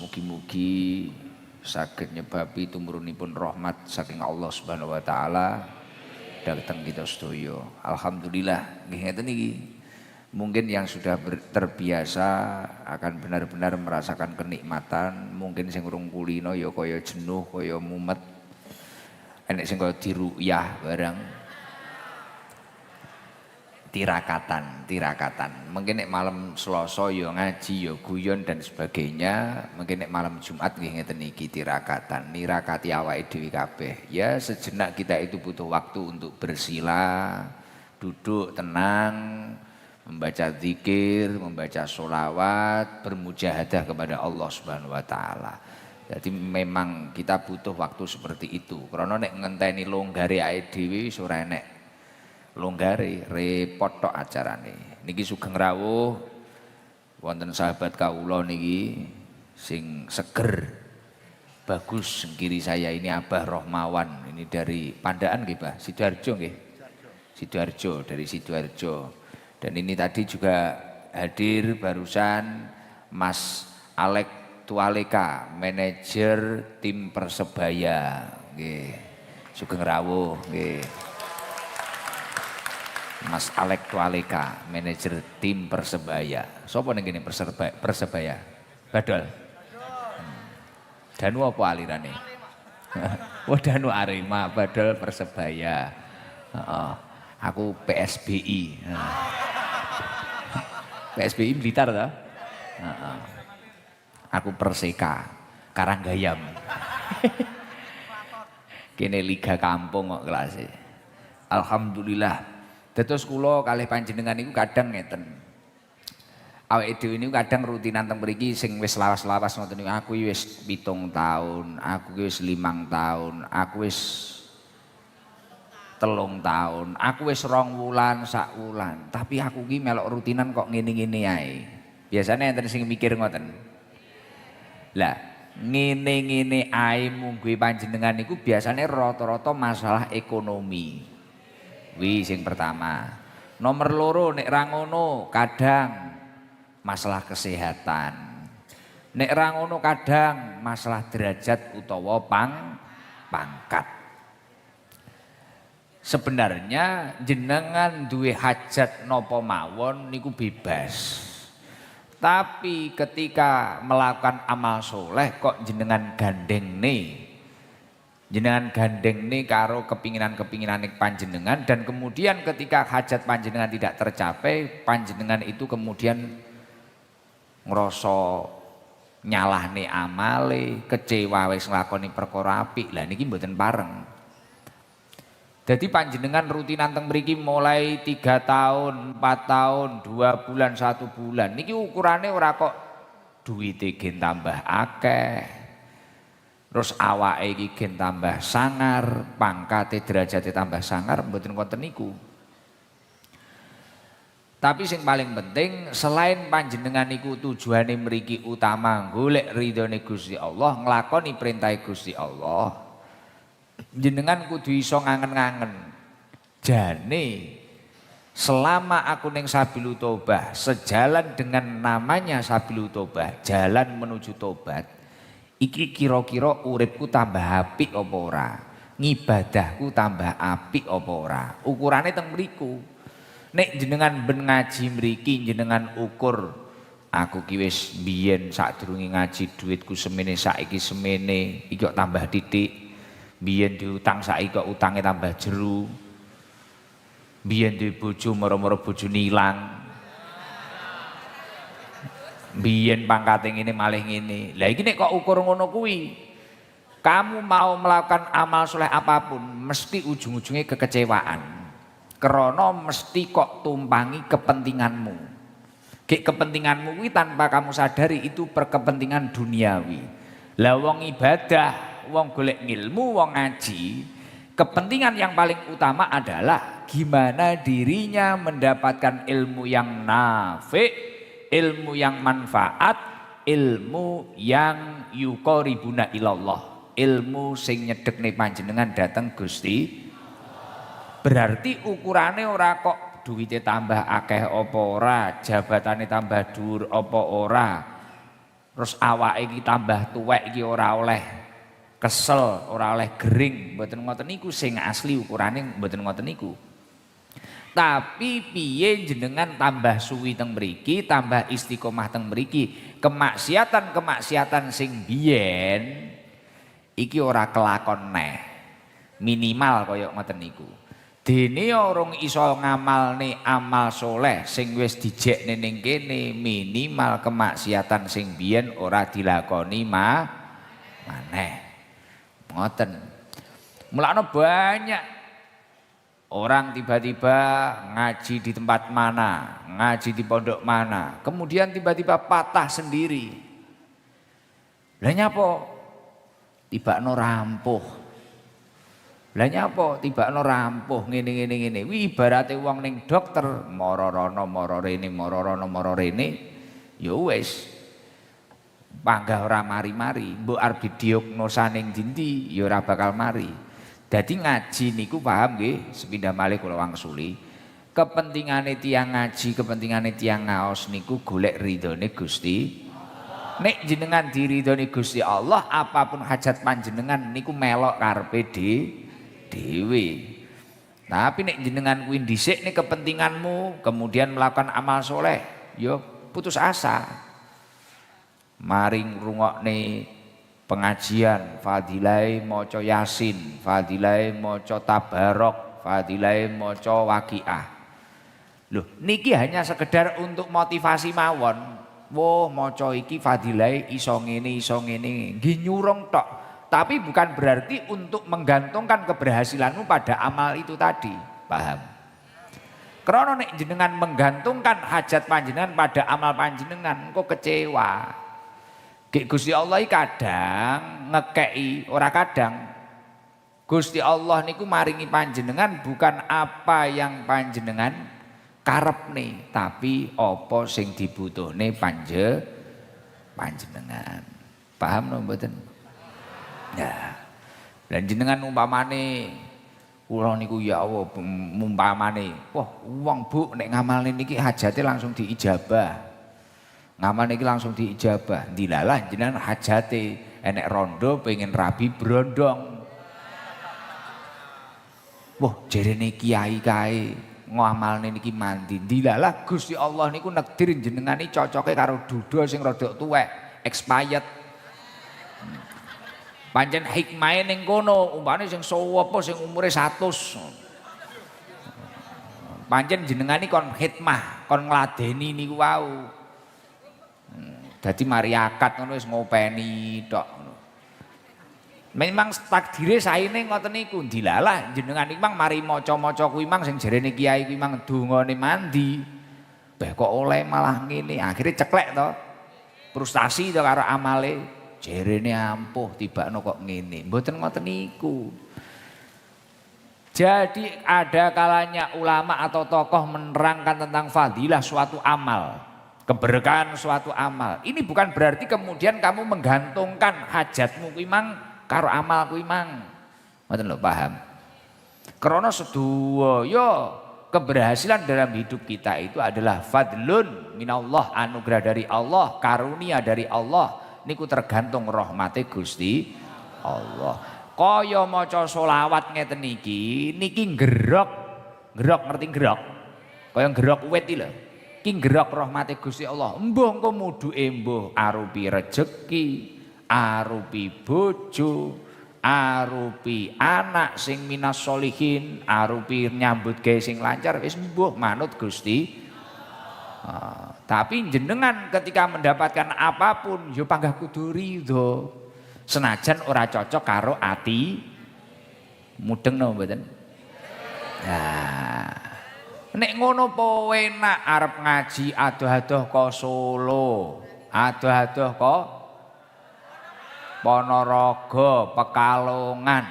mugi-mugi saged nyebabi tumurunipun rahmat saking Allah Subhanahu wa taala dhateng kita sedaya. Alhamdulillah nggih ngeten iki. Mungkin yang sudah terbiasa akan benar-benar merasakan kenikmatan, mungkin sing urung kulino ya kaya jenuh, kaya mumet. Enek sing kaya diruyah barang. Tirakatan. Mungkin nek malam Selasa ya ngaji ya guyon dan sebagainya. Mungkin nek malam Jumat nggih ngeten iki tirakatan, nirakati awake dhewe kabeh. Ya sejenak kita itu butuh waktu untuk bersila, duduk tenang, membaca zikir, membaca sholawat, bermujahadah kepada Allah Subhanahu wa taala. Jadi memang kita butuh waktu seperti itu. Karena nek ngenteni longgare awake dhewe wis ora enek longgare, repot tok acarane. Niki sugeng rawuh wonten sahabat kawula niki sing seger. Bagus kiri saya ini Abah Rohmawan. Ini dari Pandaan nggih, Pak? Sidoarjo nggih. Sidoarjo, dari Sidoarjo. Dan ini tadi juga hadir barusan Mas Alek Tualeka, manajer tim Persebaya. Nggih. Sugeng rawuh nggih. Mas Alek Tualeka, manajer tim Persebaya. Sopo ning kene Persebaya? Badol. Danu apa alirane? Wah Danu Arema, Badol Persebaya. Aku PSBI. PSBI Blitar toh? Aku Perseka, Karanggayam. Kene Liga Kampung kok kelasé. Alhamdulillah. Dados kula kalih panjenengan niku kadang ngeten. Awake dhewe niku kadang rutinan teng mriki sing wis lawas-lawas ngoten niku. Aku wis 7 tahun, aku wis 5 tahun, aku wis 3 tahun, aku wis 2 wulan, sak wulan. Tapi aku ki melok rutinan kok ngene-ngene ae. Biasane enten sing mikir ngoten. Lah, ngene-ngene ae mungguhe panjenengan niku biasane rata-rata masalah ekonomi. Wi sing pertama. Nomor loro nek ra ngono kadang masalah kesehatan. Nek ra ngono kadang masalah derajat utawa pangkat. Sebenarnya jenengan duwe hajat napa mawon niku bebas. Tapi ketika melakukan amal soleh kok jenengan gandeng nih karo kepinginan-kepinginan panjenengan, dan kemudian ketika hajat panjenengan tidak tercapai, panjenengan itu kemudian ngerasa nyalahne amale, kecewa wis nglakoni perkara apik. Lah niki mboten pareng. Jadi panjenengan rutinan teng mriki mulai 3 tahun, 4 tahun, 2 bulan, 1 bulan. Niki ukurane ora kok duwite gen tambah akeh. Terus awake iki gen tambah sangar, pangkate derajate tambah sangar, mboten wonten niku. Tapi sing paling penting selain panjenengan niku tujuane mriki utama golek ridhone Gusti Allah, nglakoni perintah Gusti Allah. Jenengan kudu iso ngangen-ngangen. Jane selama aku ning Sabilu Taubah, sejalan dengan namanya Sabilu Taubah, jalan menuju tobat. Iki kira-kira uripku tambah apik apa ora? Ngibadahku tambah apik apa ora? Ukurane teng mriku. Nek jenengan ben ngaji mriki jenengan ukur aku ki wis biyen sadurunge ngaji dhuwitku semene saiki semene, iki kok tambah titik. Biyen diutang saiki kok utange tambah jeru. Biyen duwe bojo mara-mara bojone ilang. Biyen pangkate ngene malih ngene. Lah iki nek kok ukur ngono kuwi, kamu mau melakukan amal soleh apapun mesti ujung-ujungnya kekecewaan. Karena mesti kok tumpangi kepentinganmu. Kepentinganmu kuwi tanpa kamu sadari itu perkepentingan duniawi. Lah wong ibadah, wong golek ilmu, wong ngaji, kepentingan yang paling utama adalah gimana dirinya mendapatkan ilmu yang nafi', ilmu yang manfaat, ilmu yang yuqaribuna ilallah, ilmu sing nyedekne panjenengan dateng Gusti. Berarti ukurane ora kok duwite tambah akeh apa ora, jabatane tambah dhuwur apa ora, Terus awake iki tambah tuwek iki ora oleh kesel, ora oleh gering, mboten ngoten niku sing asli ukurane mboten ngoten niku. Tapi piye jenengan tambah suwi teng mriki, tambah istiqomah teng mriki, kemaksiatan sing biyen iki ora kelakon neh. Minimal kaya ngoten niku. Dene urung iso ngamalne amal soleh sing wis dijekne ning kene, minimal kemaksiatan sing biyen ora dilakoni maneh. Ngoten. Mulane banyak orang tiba-tiba ngaji di tempat mana, ngaji di pondok mana, kemudian tiba-tiba patah sendiri. Lah nyapa? Tibakno rampuh. Lah nyapa tibakno rampuh ngene. Wi ibarate wong ning dokter mara rono mara rene mara rono mara rene ya wis panggah ora mari-mari, mbok arep didiagnosa ning ndi ya ora bakal mari. Dadi ngaji niku paham nggih, sepindah malih kula wangsuli. Kepentingane tiyang ngaji, kepentingane tiyang ngaos niku golek ridhone Gusti. Nek jenengan diridhoni Gusti Allah, apapun hajat panjenengan niku melok karepe dhewe. Tapi nek jenengan kuwi dhisik nih kepentinganmu, kemudian melakukan amal soleh, yo putus asa. Maring rungokne pengajian, fadilai maca yasin, fadilai maca tabarok, fadilai maca waqiah. Loh, niki hanya sekedar untuk motivasi mawon. Woh, maca iki fadilai iso ngene, nggih nyurung tok. Tapi bukan berarti untuk menggantungkan keberhasilanmu pada amal itu tadi, paham? Karena nek jenengan menggantungkan hajat panjenengan pada amal panjenengan, kok kecewa. Gusti Allah kadang ngekei, ora kadang. Gusti Allah niku maringi panjenengan bukan apa yang panjenengan karepne, tapi apa sing dibutuhne panjenengan. Paham no mboten? Ya. Dan jenengan umpamane kula niku ya Allah umpamane, wah wong Bu nek ngamalne niki hajate langsung diijabah. Ngamal niki langsung diijabah. Dilalah jenengan hajate enek rondo pengen rabi brondong. Wah jerene kiai kae ngamalne niki mandi. Dilalah Gusti Allah niku nekdir jenengan iki cocoke karo duda sing rada tuwek, expired. Pancen hikmahe ning kono, umpane sing apa sing umure 100. Pancen jenengan iki kon khidmah, kon ngladeni niku wau. Dadi mari akad ngono wis ngopeni tok ngono. Memang takdire saene ngoten niku. Dilalah jenengan iki mang mari maca-maca kuwi mang sing jarene kiai kuwi mang dungane mandi. Beh kok oleh malah ngene, akhire ceklek to. Frustasi to karo amale. Jerene ampuh tibakno kok ngene. Mboten ngoten niku. Jadi ada kalanya ulama atau tokoh menerangkan tentang fadilah suatu amal, keberkahan suatu amal. Ini bukan berarti kemudian kamu menggantungkan hajatmu kuwi mang karo amal kuwi mang. Ngoten lho, paham? Karena sedaya keberhasilan dalam hidup kita itu adalah fadlun minallah, anugerah dari Allah, karunia dari Allah. Niku tergantung rahmate Gusti Allah. Kaya maca selawat ngeten niki gerok ngerti gerok? Kaya gerok wit iki lho. Ki gerok rahmate Gusti Allah. Embuh engko muduke embuh arupi rejeki, arupi bojo, arupi anak sing minas solihin, arupi nyambut gawe sing lancar, wis embuh manut Gusti. Tapi jenengan ketika mendapatkan apapun yo panggah kudu ridho. Senajan ora cocok karo ati mudeng no mboten. Nah, nek ngono po enak arep ngaji adoh-adoh ka Solo, adoh-adoh ka Ponorogo, Pekalongan.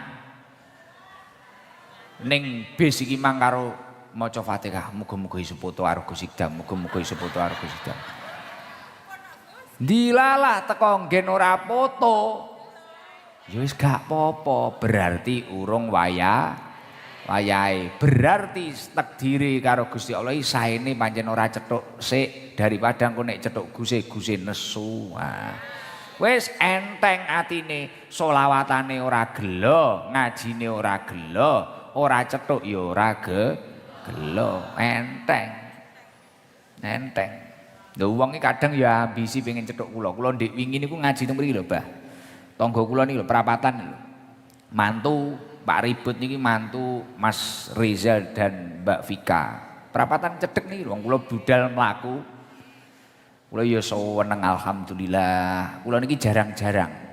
Ning bis iki mang karo maca Fatihah, muga-muga iso foto karo Gusti Dam, muga-muga iso foto karo Gusti Dam. Dilalah teko nggen ora foto. Ya wis gak apa-apa, berarti urung wayah wayahe. Berarti takdire karo Gusti Allah iki saene pancen ora cethuk sik daripada engko nek cethuk guse nesu. Wis enteng atine, selawatane ora gelo, ngajine ora gelo, ora cethuk ya ora gelo, enteng. Enteng. Lho wong iki kadang ya ambisi pengen cethuk kula. Kula ndek wingi niku ngaji teng mriki lho, Mbah. Tangga kula niki lho perapatan lho. Mantu Pak Ribut niki mantu Mas Reza dan Mbak Vika. Perapatan cedhek niki lho, kula budal mlaku. Kula ya seneng alhamdulillah. Kula niki jarang-jarang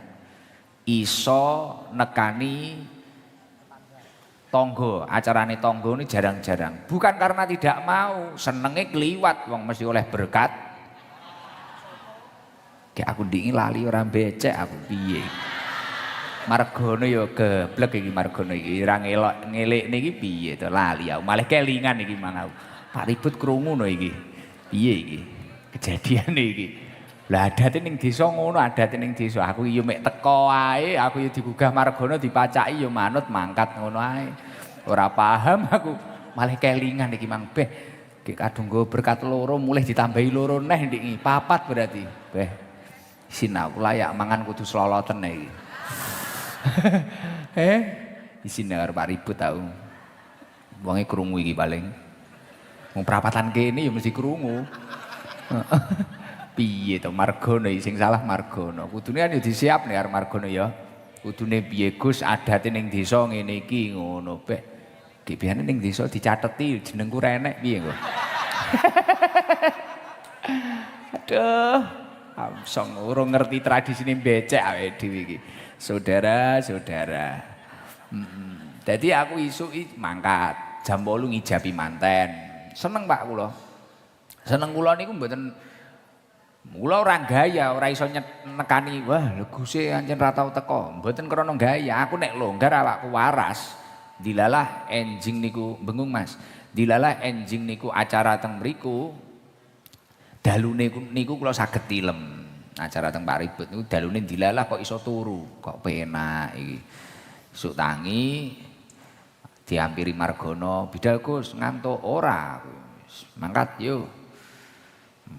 iso nekani tangga, acarane tangga ini jarang-jarang. Bukan karena tidak mau, senenge kliwat wong mesti oleh berkat. Kayak aku ndingi lali ora becek aku piye. Margono ya geblek iki margono iki ora ngelek niki piye to lali aku malah kelingan iki mang aku. Pak Ribut krungu no iki. Piye iki? Kejadiane iki. Lah adate ning desa ngono, adate ning desa. Aku ya mek teko ae, aku ya digugah margono dipacaki ya manut mangkat ngono ae. Ora paham aku, malah kelingan iki Mang Beh. Ki kadung go berkat loro mulih ditambahi loro neh ndiki. Papat berarti. Beh. Sinau layak mangan kudu sloloten iki. Isine karo Pak Ribut tau. Wonge krungu iki paling. Wong perapatan kene ya mesti krungu. Piye to Margono sing salah Margono. Kudune kan ya disiapne karo Margono ya. Kudune piye Gus adate ning desa ngene iki ngono Beh. Ki biyen ning desa dicateti jenengku renek piye kok. Aduh, amsong urung ngerti tradisine becek awake dhewe iki. Saudara-saudara. Jadi aku isuk mangkat jam 8 ngijabi manten. Seneng Pak kula. Seneng kula niku mboten mula ora gaya, ora iso nekani wah lho Guse ancen ra tau teko. Mboten krana gaya, aku nek longgar awakku waras. Dilalah enjing niku bengung Mas. Dilalah enjing niku acara teng mriku. Dalune niku kula saged tilem. Acara teng Pak Ribut niku dalune dilalah kok iso turu, kok penak iki. Esuk tangi diampiri Margono, bidal Gus ngantuk ora. Mangkat yo.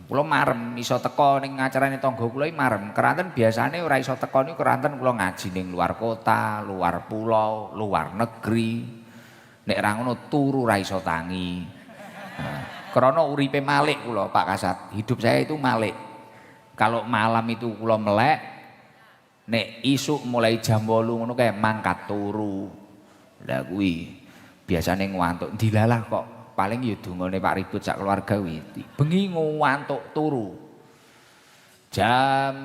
Kula marem iso teko ning acarane tangga kula iki marem. Keranten biasane ora iso teko niku keranten kula ngaji ning luar kota, luar pulau, luar negeri. Nek ra ngono turu ra iso tangi. Krana uripe malik kula Pak Kasat. Hidup saya itu malik. Kalau malam itu kula melek, nek isuk mulai jam 8 ngono kae mangkat turu. Lah kuwi biasane ngantuk dilalah kok paling ya dungane Pak Ribut sak keluarga kuwi. Bengi ngantuk turu. Jam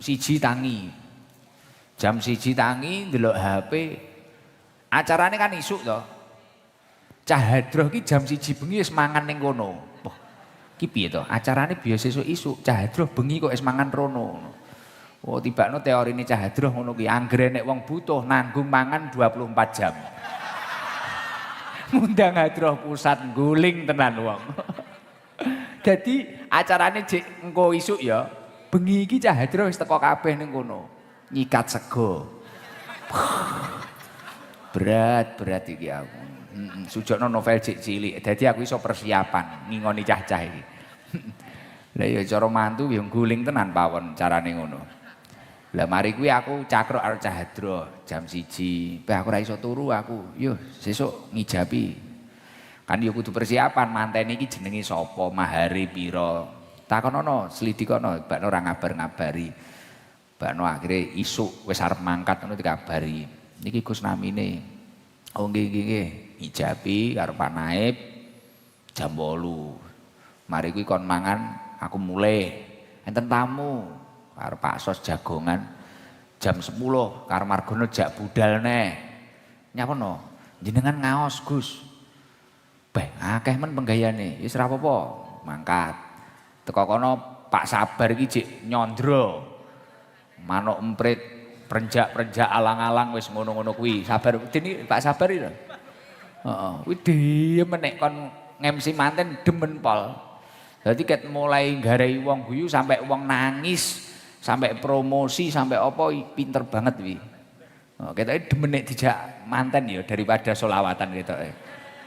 1 tangi. Jam 1 tangi ndelok HP. Acarane kan isuk to. Cah Hadroh ki jam 1 bengi wis mangan ning kono. Wah, ki piye to? Acarane biasa isuk Cah Hadroh bengi kok wis mangan rono. Oh, tibakno teorine Cah Hadroh ngono ki. Anggere nek wong butuh nanggung mangan 24 jam. Ngundang Hadroh pusat guling tenan wong. Jadi acarane jek engko isuk ya. Bengi iki Cah Hadroh wis teko kabeh ning kono. Nyikat sego. Berat iki aku. Sujokno novel cek cilik. Dadi aku iso persiapan ngingoni cah-cah iki. Lah ya cara mantu ya guling tenan pawon carane ngono. Lah mari kuwi aku cakruk karo Cah Hadroh jam 1. Beh aku ora iso turu aku. Yo sesuk ngijabi. Kan yo kudu persiapan manten iki jenenge sapa, mahare pira. Takonono, selidikono, bakno ora ngabar-ngabari. Bakno akhire isuk wis arep mangkat ngono dikabari. Niki Gus namine. Oh nggih. Ijabi karo Pak Naib jam 8. Mari kuwi kon mangan aku mulai. Enten tamu karo Pak Sos jagongan jam 10 karo Margono jak budal neh. Nyapono? Jenengan ngaos Gus. Beh akeh men penggayane. Wis ora apa-apa, mangkat. Teko kono Pak Sabar iki jek nyondro. Manuk emprit, prenjak-prenjak alang-alang wis ngono-ngono kuwi. Sabar dene Pak Sabar iki lho. Heeh, kuwi diem nek kon ngemsi manten demen pol. Dadi ket mulai nggarai wong guyu sampai wong nangis, sampai promosi, sampai apa pinter banget kuwi. Ketoke demen nek dijak manten ya daripada selawatan ketoke.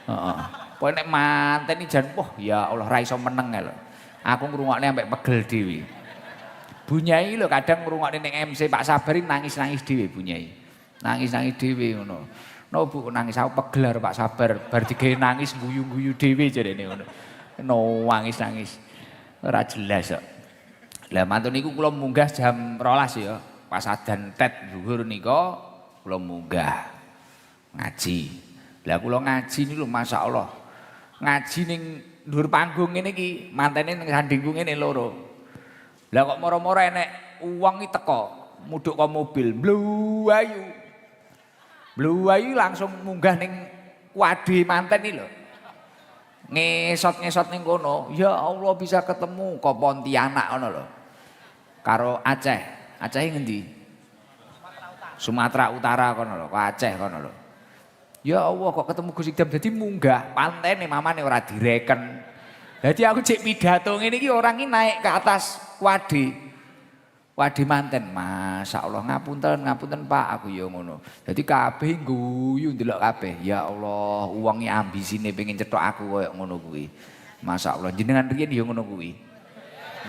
Heeh. Pokoke nek manten iki jan wah ya Allah ra iso meneng lho. Aku ngrungokne sampe pegel dhewe. Bunyai lho kadang ngrungokne ning MC Pak Sabar nangis-nangis dhewe Bunyai. Nangis-nangis dhewe ngono. No Bu nangis aku pegel karo Pak Sabar bar digawe nangis guyu-guyu dhewe jarene ngono. No nangis-nangis. Ora jelas kok. Lah mantun niku kula munggah jam 12 ya. Pas adan tet zuhur nika kula munggah ngaji. Lah kula ngaji niku masyaallah. Ngaji ning dhuwur panggung ngene iki, mantene ning sandingku ngene loro. Lah kok moro-moro enek wong iki teko, mudhuk ka mobil, mluwayu. Mluwayu langsung munggah ning kuade manten iki lho. Ngesot-ngesot ning kono, ya Allah bisa ketemu kok Pontianak ngono lho. Karo Aceh. Aceh ngendi? Sumatera Utara kono lho, kok Aceh kono lho. Ya Allah kok ketemu Gus Idam dadi munggah pantene mamane ora direken. Dadi aku cek pidato ngene iki orang iki naik ke atas wadi. Wadi manten. Masyaallah ngapunten Pak aku ya ngono. Dadi kabeh guyu ndelok kabeh. Ya Allah wong iki ambisine pengen cetok aku koyo ngono kuwi. Masyaallah jenengan riyen ya ngono kuwi.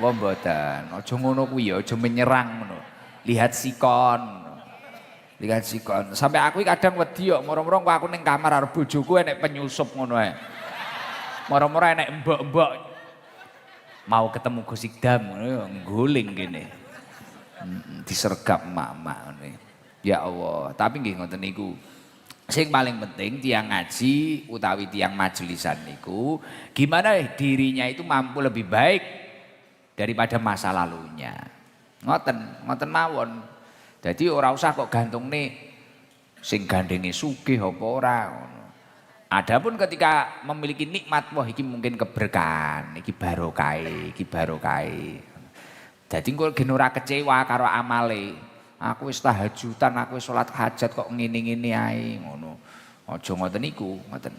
Wah mboten. Aja ngono kuwi ya aja menyerang ngono. Lihat sikon. Lihat sikon. Sampai aku kadang wedi kok moro-moro aku ning kamar karo bojoku enek penyusup ngono ae. Moro-moro enek mbok-mbok mau ketemu Gus Idam ngono ngguling kene. Disergap emak-emak ngene. Ya Allah, tapi nggih ngoten niku. Sing paling penting tiang ngaji utawi tiang majelisan niku gimana dirinya itu mampu lebih baik daripada masa lalunya. Ngoten mawon. Jadi ora usah kok gantungne sing gandenge sugih apa ora ngono. Adapun ketika memiliki nikmat wah iki mungkin keberkahan, iki barokahe. Dadi engko gen ora kecewa karo amale. Aku wis tahajudan, aku wis salat hajat kok ngene-ngene ae ngono. Aja ngoten niku, ngoten.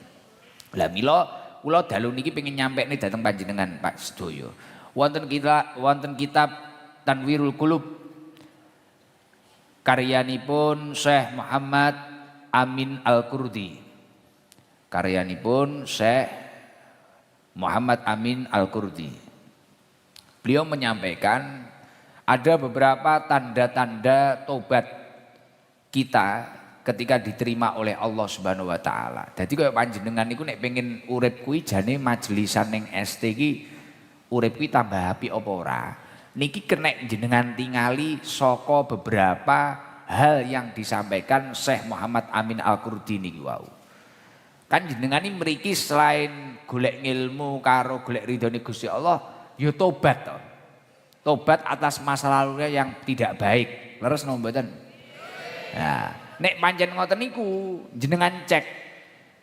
Lah mila kula dalu niki pengin nyampekne dhateng panjenengan Pak sedaya. Wonten kitab Tanwirul Qulub karyanipun Syekh Muhammad Amin Al-Qurdi. Karyanipun Syekh Muhammad Amin Al-Qurdi. Beliau menyampaikan ada beberapa tanda-tanda tobat kita ketika diterima oleh Allah Subhanahu wa taala. Dadi kaya panjenengan niku nek pengen urip kuwi jane majelisan ning ST iki urip kuwi tambah apik apa ora? Niki kena jenengan tingali saka beberapa hal yang disampaikan Syekh Muhammad Amin Al-Qurdi niki wau. Kan jenengan ini mriki selain golek ilmu karo golek ridhone Gusti Allah, ya tobat to. Tobat atas masa lalunya yang tidak baik. Leres napa mboten? Nah, nek pancen ngoten niku jenengan cek,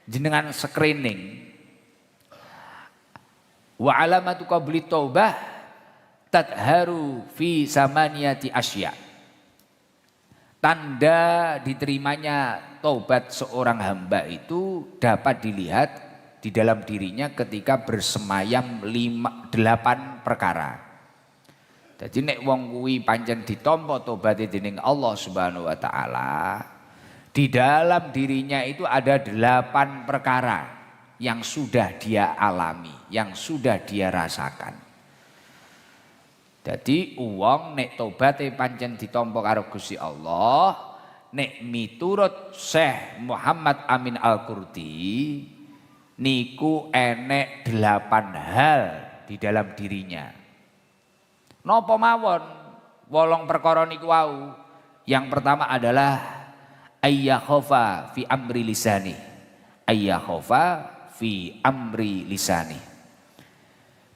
jenengan screening. Wa alamatu qabli taubah tadharu fi samaniyati asya. Tanda diterimanya taubat seorang hamba itu dapat dilihat di dalam dirinya ketika bersemayam 8 perkara. Jadi nek wong kuwi pancen ditampa tobaté dening Allah Subhanahu wa taala, di dalam dirinya itu ada 8 perkara yang sudah dia alami, yang sudah dia rasakan. Jadi wong nek tobaté pancen ditampa karo Gusti Allah, nek miturut Syekh Muhammad Amin Al-Qurdi niku enek 8 hal di dalam dirinya. Napa mawon 8 perkara niku wau. Yang pertama adalah ayyakhafa fi amri lisani. Ayyakhafa fi amri lisani.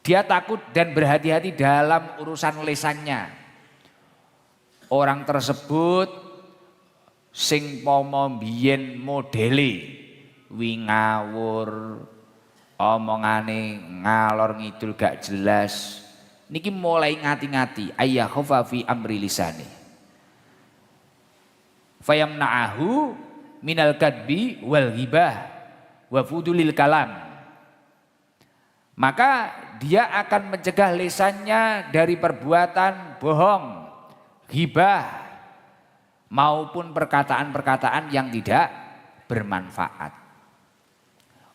Dia takut dan berhati-hati dalam urusan lisannya. Orang tersebut sing pomo mbiyen modele wingawur, omongane ngalor ngidul gak jelas. Niki mulai ngati-ngati ayyakhafa fi amri lisani. Fayamna'ahu minal kadbi wal ghibah wa fudulil kalam. Maka dia akan mencegah lisannya dari perbuatan bohong, ghibah, maupun perkataan-perkataan yang tidak bermanfaat.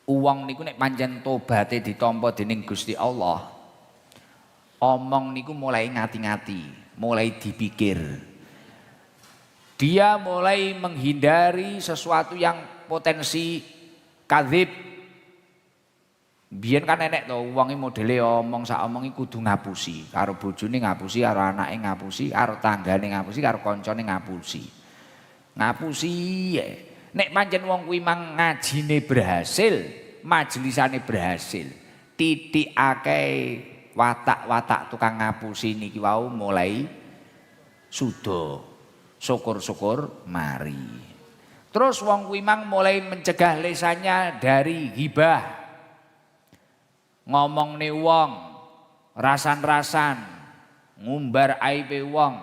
Uang niku nek pancen tobaté ditampa dening Gusti Allah, omong niku mulai ngati-ngati, mulai dipikir. Dia mulai menghindari sesuatu yang potensi kadzib. Biyen kan enek to wong iki modele omong sak omongi kudu ngapusi, karo bojone ngapusi, karo anake ngapusi, karo tanggane ngapusi, karo kancane ngapusi. Ngapusi ya. Nek pancen wong kuwi mang ngajine berhasil, majelisane berhasil, titikake watak-watak tukang ngapusi niki wau mulai suda. Syukur-syukur mari. Terus wong kuwi mang mulai mencegah lesannya dari ghibah. Ngomongne wong, rasan-rasan, ngumbar aibe wong.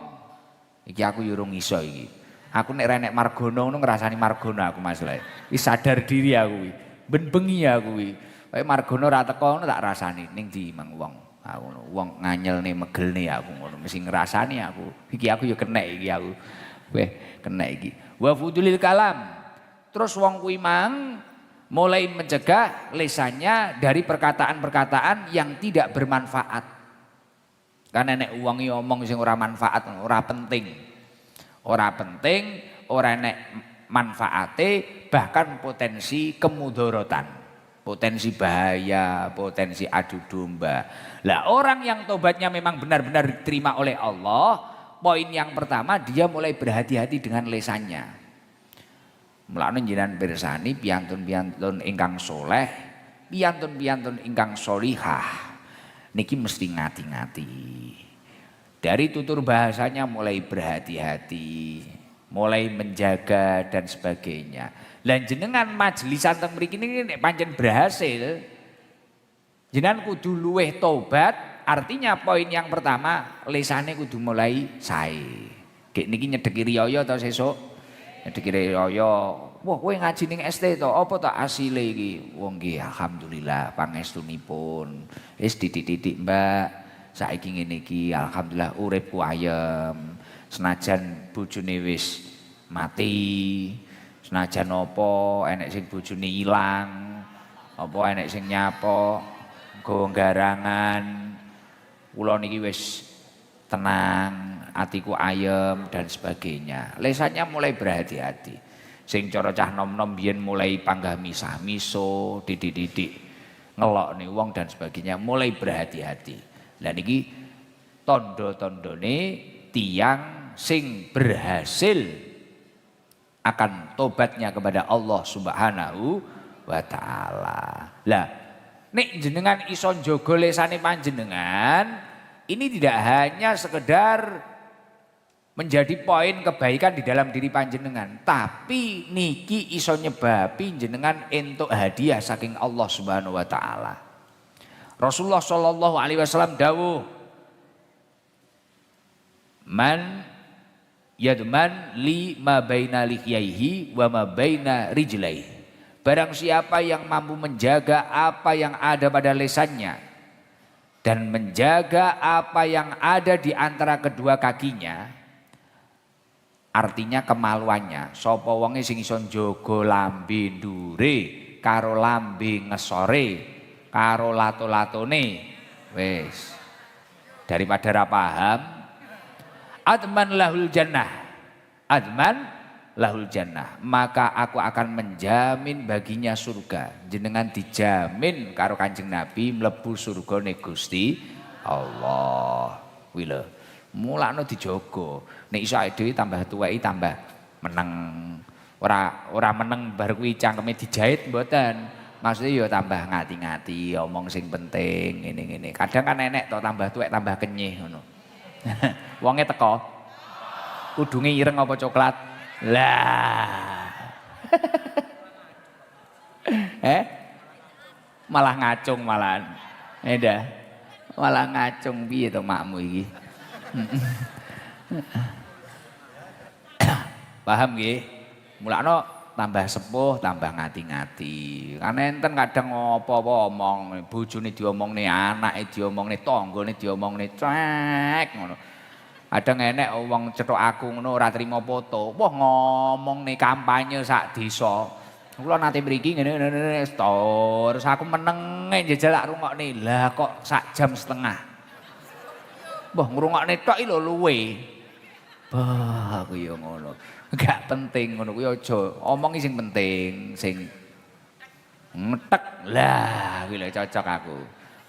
Iki aku yo urung iso iki. Aku nek renek margono ngono ngrasani margono aku masalahe. Wis sadar diri aku kuwi. Ben bengi aku kuwi. Kayak margono ora teko ngono tak rasani ning ndi mang wong. Aku ngono, wong nganyelne megelne aku ngono mesti ngrasani aku. Iki aku yo kenek iki aku. Weh, kenek iki. Wa fudulil kalam. Terus wong kuwi mang mulai mencegah lesannya dari perkataan-perkataan yang tidak bermanfaat. Karena nek wong iki omong sing ora manfaat, ora penting. Ora penting, ora enek manfaate, bahkan potensi kemudorotan, potensi bahaya, potensi adu domba. Lah orang yang tobatnya memang benar-benar diterima oleh Allah, poin yang pertama dia mulai berhati-hati dengan lesannya. Mulane jenengan pirsani piyantun-piyantun ingkang soleh, piyantun-piyantun ingkang solihah, niki mesti ngati-ngati. Dari tutur bahasanya mulai berhati-hati, mulai menjaga dan sebagainya. Lan jenengan majelisan teng mriki niki nek pancen berhasil, jenengan kudu luweh tobat, artinya poin yang pertama lesane kudu mulai sae. Gek niki nyedeki riyaya ta sesuk? Nyedeki riyaya, wah kowe ngaji ning ST to, apa to asile iki? Wong nggih alhamdulillah pangestunipun. Wis titik-titik Mbak. Saiki ngene iki alhamdulillah uripku ayem. Senajan bojone wis mati, senajan apa enek sing bojone ilang, apa enek sing nyapo, nggawa garangan. Kula niki wis tenang, atiku ayem dan sebagainya. Lesannya mulai berhati-hati. Sing cara cah nom-nom biyen mulai panggah misah-miso, didik-didik ngelokne wong dan sebagainya, mulai berhati-hati. Lah niki tondo-tondone tiang sing berhasil akan tobatnya kepada Allah Subhanahu wa taala. Lah nek jenengan iso njaga lesane panjenengan, ini tidak hanya sekedar menjadi poin kebaikan di dalam diri panjenengan, tapi niki iso nyebabi jenengan entuk hadiah saking Allah Subhanahu wa taala. Rasulullah sallallahu alaihi wasallam dawuh, man yadman li ma baina lihyaihi wa ma baina rijlaihi. Barang siapa yang mampu menjaga apa yang ada pada lesannya dan menjaga apa yang ada di antara kedua kakinya, artinya kemaluannya. Sapa wonge sing iso njaga lambe ndure karo lambe ngesore karo lato-latone, wis daripada ra paham, adman lahul jannah, adman lahul jannah, maka aku akan menjamin baginya surga. Jenengan dijamin karo Kanjeng Nabi mlebu surgane Gusti Allah. Kuwi lho, mulakno dijogo. Nek iso dhewe tambah tuweki tambah meneng. Ora meneng bar kuwi cangkeme dijahit mboten. Maksudnya ya tambah ngati-ngati, omong sing penting, ngene-ngene. Kadang kan enek to tambah tuwek tambah kenyih ngono. Wonge teko. Kudunge ireng apa coklat? Lah. Malah ngacung malahan. Dah. Malah ngacung piye to makmu iki? Paham nggih? Mulakno tambah sepuh, tambah ngati-ngati. Kan enten kadang apa-apa omong, bojone diomongne, anake diomongne, tanggane diomongne, cek ngono. Ada enek wong cetok aku ngono ora trimo foto. Wah ngomong nih kampanye sak desa. Kula nate mriki ngene terus aku menenge njejal tak rungokne. Lah kok sak jam setengah. Mbah ngrungokne tok iki lho luwe. Bah aku ya ngono. Enggak penting ngono kuwi aja. Omongi sing penting, sing ngetek. Lah kuwi lho cocok aku.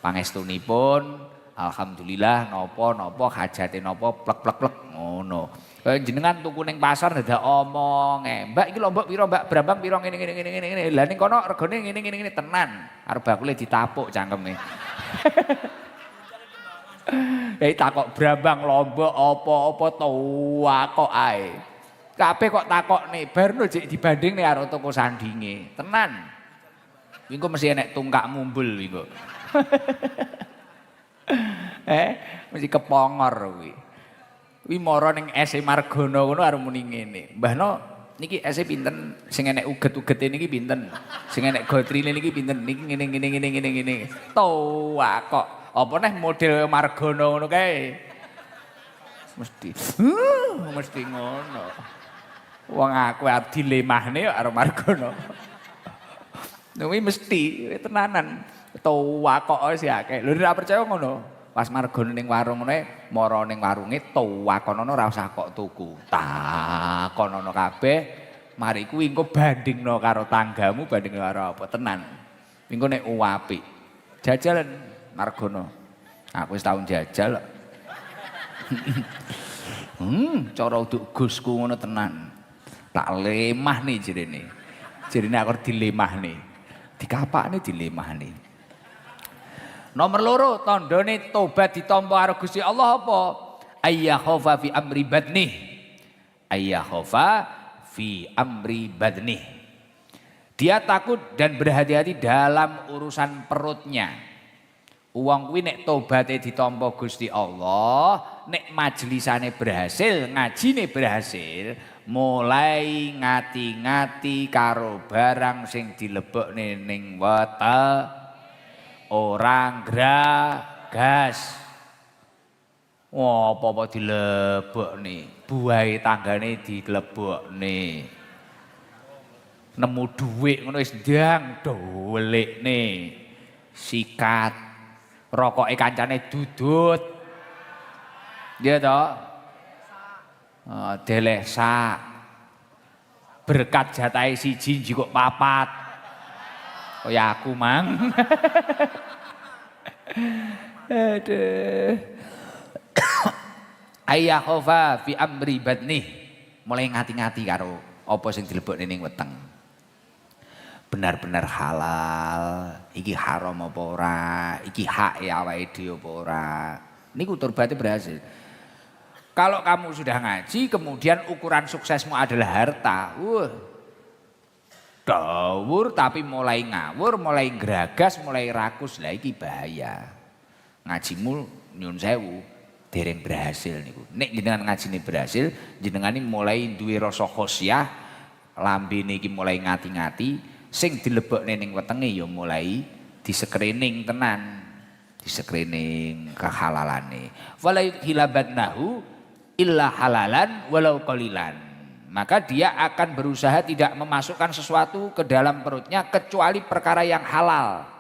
Pangestunipun alhamdulillah napa hajate napa plek ngono. Jenengan tuku ning pasar dadak omong, Mbak iki lho Mbak pira Mbak brambang pira ngene. Lah ning kono regane ngene tenan. Arep bakule ditapuk cangkeme. Takok brambang lombok apa-apa kok ae. Kabeh kok takokne, barno jek dibandingne karo toko sandinge. Tenan. Engko mesti enek tungkak mumbul engko. Mesti kepongor kuwi. Kuwi mara ning S.E. Margono ngono arep muni ngene. Mbahno niki S.E. pinten? Sing enek uget-ugete niki pinten? Sing enek gotrile niki pinten? Niki ngene. Toa kok. Apa neh model Margono ngono kae. Mesti ngono. Wong aku arep dilemahne karo Margono. Kuwi mesti tenanan. Toa kok wis akeh. Lho ora percaya ngono. Pas Margono ning warung ngene, mara ning warunge takonono ora usah kok tuku. Takonono kabeh, mari kuwi engko bandingno karo tanggamu, bandingno karo apa tenan. Engko nek apik. Jajalan Margono. Aku wis tau jajal kok. Cara uduk Gusku ngono tenan. Tak lemah nih jerene. Jerene aku dilemahne. Dikapakne dilemahne. Nomor loro tandane tobat ditampa karo Gusti Allah apa? Ayyakhafa fi amri badnih. Ayyakhafa fi amri badnih. Dia takut dan berhati-hati dalam urusan perutnya. Wong kuwi nek tobate ditampa Gusti Allah, nek majelisane berhasil, ngajine berhasil, mulai ngati-ngati karo barang sing dilebokne ning wete. Orang gragas. Wah, apa dilebokne, buahe tanggane dilebokne. Nemu dhuwit ngono wis ndang dolekne. Sikat. Rokoke kancane dudut. Iya toh? Delesak. Berkat jatahe siji njikuk papat. Kaya aku mang. Aduh. Ayyakhafa fi amri badnih. Mulai ngati-ngati karo apa sing dilebokne ning weteng. Benar-benar halal, iki haram apa ora, iki hak awake dhewe apa ora. Niku torbate berhasil. Kalau kamu sudah ngaji kemudian ukuran suksesmu adalah harta. Dawur tapi mulai ngawur, mulai gragas, mulai rakus, lah iki bahaya. Ngajimu nyun sewu dereng berhasil niku. Nek jenengan ngajine berhasil, jenengan mulai duwe rasa khosyah, lambene iki mulai ngati-ngati, sing dilebokne ning wetenge ya mulai diskrining tenan. Diskrining kehalalane. Wala hilabadnahu illa halalan walau qalilan. Maka dia akan berusaha tidak memasukkan sesuatu ke dalam perutnya kecuali perkara yang halal.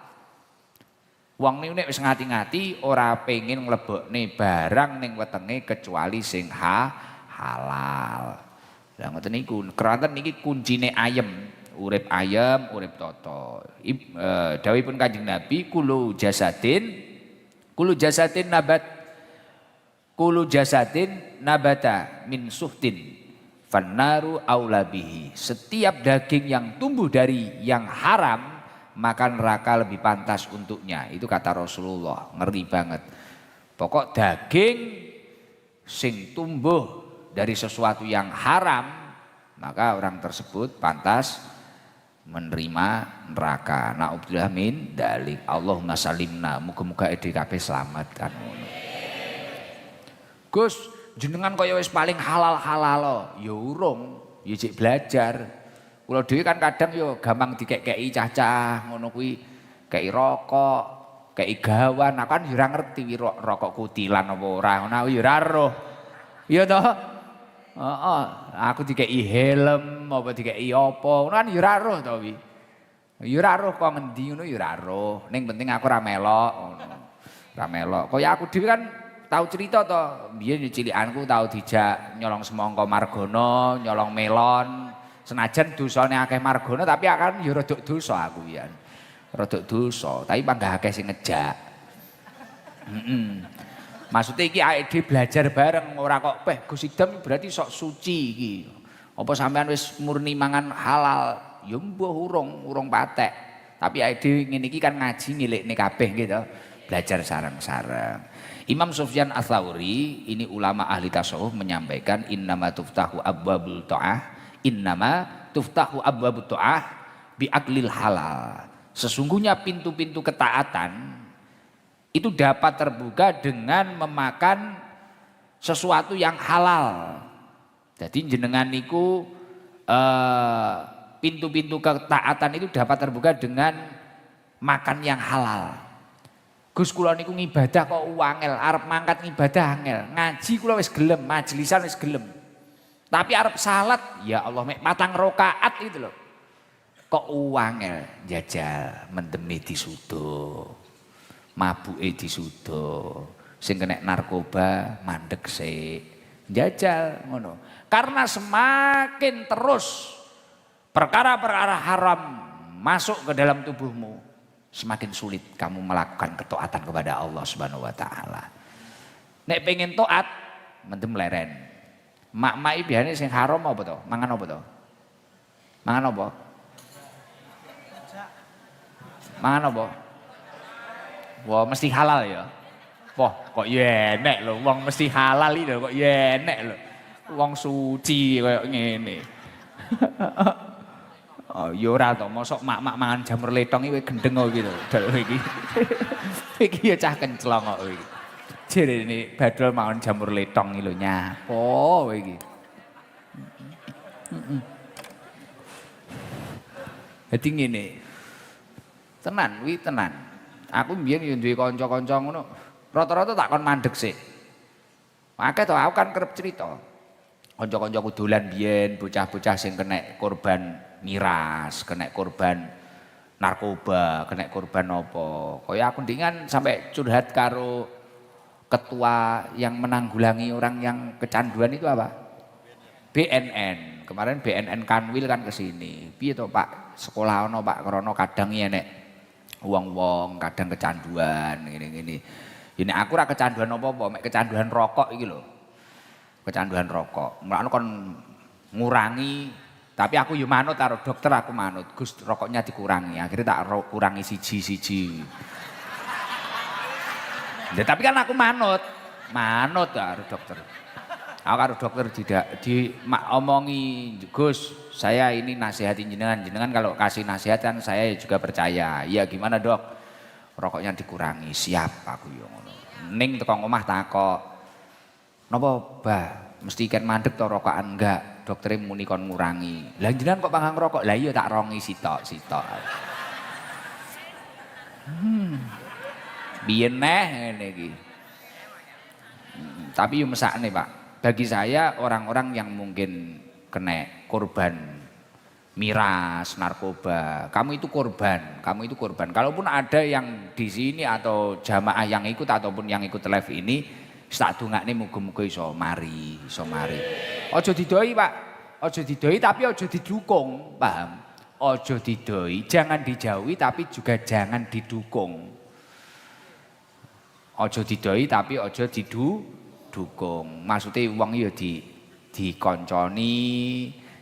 Wong niku nek wis ngati-ngati ora pengin mlebokne barang ning wetenge kecuali sing halal. Lah ngoten niku, keranten niki kuncine ayem, urip ayem, urip tata. Dawuhipun Kanjeng Nabi kulu jasadin nabata min suhtin. Fannaru aula bihi. Setiap daging yang tumbuh dari yang haram maka neraka lebih pantas untuknya. Itu kata Rasulullah. Ngeri banget. Pokok daging sing tumbuh dari sesuatu yang haram maka orang tersebut pantas menerima neraka. Na'udzubillah min dalik. Allahumma salimna. Muga-muga EDKP selamat kan. Gus, jenengan kaya wis paling halal-halal ya urung, ya cek belajar. Kula dhewe kan kadang ya gampang dikek-keki cacah ngono kuwi, kei rokok, kei gawan, aku kan ya ora ngerti rokok kutilan apa ora, ngono ya ora roh. Iya toh? Heeh, aku dikei helm apa dikei apa, ngono kan ya ora roh to wi. Ya ora roh kok ngendi ngono ya ora roh. Ning penting aku ora melok ngono. Ora melok. Kaya aku dhewe kan tahu cerita to, biyen cilikanku tahu dijak nyolong semangka margono, nyolong melon. Senajan dosane akeh margono tapi akan ya rada dosa aku ya. Rada dosa, tapi panggah akeh sing ngejak. Maksudnya iki AED belajar bareng ora kok Gus Idam berarti sok suci iki. Apa sampean wis murni mangan halal? Ya mbuh urung patek. Tapi AED ngene iki kan ngaji milikne kabeh gitu. Belajar sareng-sareng. Imam Sufyan Ats-Tsauri ini ulama ahli tasawuf menyampaikan innama tuftahu abwabul ta'ah, innama tuftahu abwabut ta'ah bi aklil halal. Sesungguhnya pintu-pintu ketaatan itu dapat terbuka dengan memakan sesuatu yang halal. Jadi jenengan niku pintu-pintu ketaatan itu dapat terbuka dengan makan yang halal. Gus kula niku ngibadah kok angel, arep mangkat ngibadah angel. Ngaji kula wis gelem, majelisan wis gelem. Tapi arep salat, ya Allah mek patang rakaat itu loh. Kok angel jajal mendemi disudo. Mabuke disudo, sing kena narkoba mandek sik, jajal ngono. Karena semakin terus perkara-perkara haram masuk ke dalam tubuhmu, semakin sulit kamu melakukan ketaatan kepada Allah Subhanahu wa taala. Nek pengen taat, mendem leren. Mak-mak biasane sing haram apa to? Mangan apa to? Mangan apa? Mangan apa? Wah mesti halal ya. Wah kok ya enek lho, wong mesti halal iki kok ya enek lho. Wong suci koyo ngene. Oh ya ora to, mosok mak-mak mangan jamur letong iki gendeng kok iki lho, dal iki. Iki ya cah kenclong kok iki. Jerene badol mangan jamur letong iki lho nyapo iki. Dadi ngene. Tenan wi tenan. Aku mbiyen yo duwe kanca-kanca ngono. Rata-rata tak kon mandeg sik. Akeh to aku kan kerep cerita. Kanca-kancaku dolan biyen bocah-bocah sing kena korban miras, kena korban narkoba, kena korban apa. Kaya aku ndingan sampai curhat karo ketua yang menanggulangi orang yang kecanduan itu apa? BNN. Kemarin BNN Kanwil kan kesini. Piye to Pak? Sekolah ono Pak krono kadang ya nek wong-wong kadang kecanduan ngene-ngene. Ini aku ora kecanduan apa-apa, mek kecanduan rokok iki lho. Kecanduan rokok. Mulane kon ngurangi, tapi aku yo manut karo dokter aku manut. Gus rokoknya dikurangi. Akhirnya tak kurangi siji-siji. Ya, tapi kan aku manut karo dokter. Aku karo dokter tidak omongi, Gus, saya ini nasihati jenengan kalau kasih nasihat kan saya juga percaya. Ya gimana dok? Rokoknya dikurangi, siap aku yo ngono. Ning teko omah takok. Napa, Bah? Mesti kan mandek to rokokan enggak? Doktere muni kon ngurangi. Lah jenengan kok panggang rokok? Lah iya tak rongi sitok-sitok. Biyen neh ngene iki. Tapi yo mesakne, Pak. Bagi saya orang-orang yang mungkin kena korban miras, narkoba, kamu itu korban. Kalaupun ada yang di sini atau jamaah yang ikut ataupun yang ikut live ini, tak dongakne muga-muga iso mari. Ojo didoi, Pak. Ojo didoi tapi ojo didukung, paham? Ojo didoi, jangan dijauhi tapi juga jangan didukung. Ojo didoi tapi ojo didukung. Maksudnya wong ya dikonconi,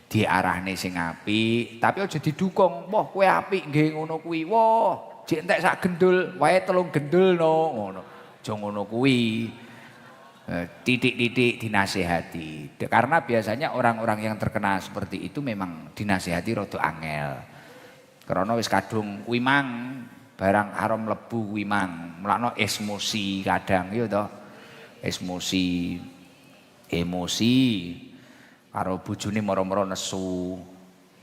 diarahne sing apik, tapi aja didukung. Wah, kowe apik nggih ngono kuwi. Wah, jek entek sak gendul, wae 3 gendul no ngono. Aja ngono kuwi. Titik-titik dinasehati. Karena biasanya orang-orang yang terkena seperti itu memang dinasehati rada angel. Karena wis kadung kuwi mang barang haram lebu kuwi mang. Mulane emosi kadang ya toh. Emosi karo bojone moro-moro nesu.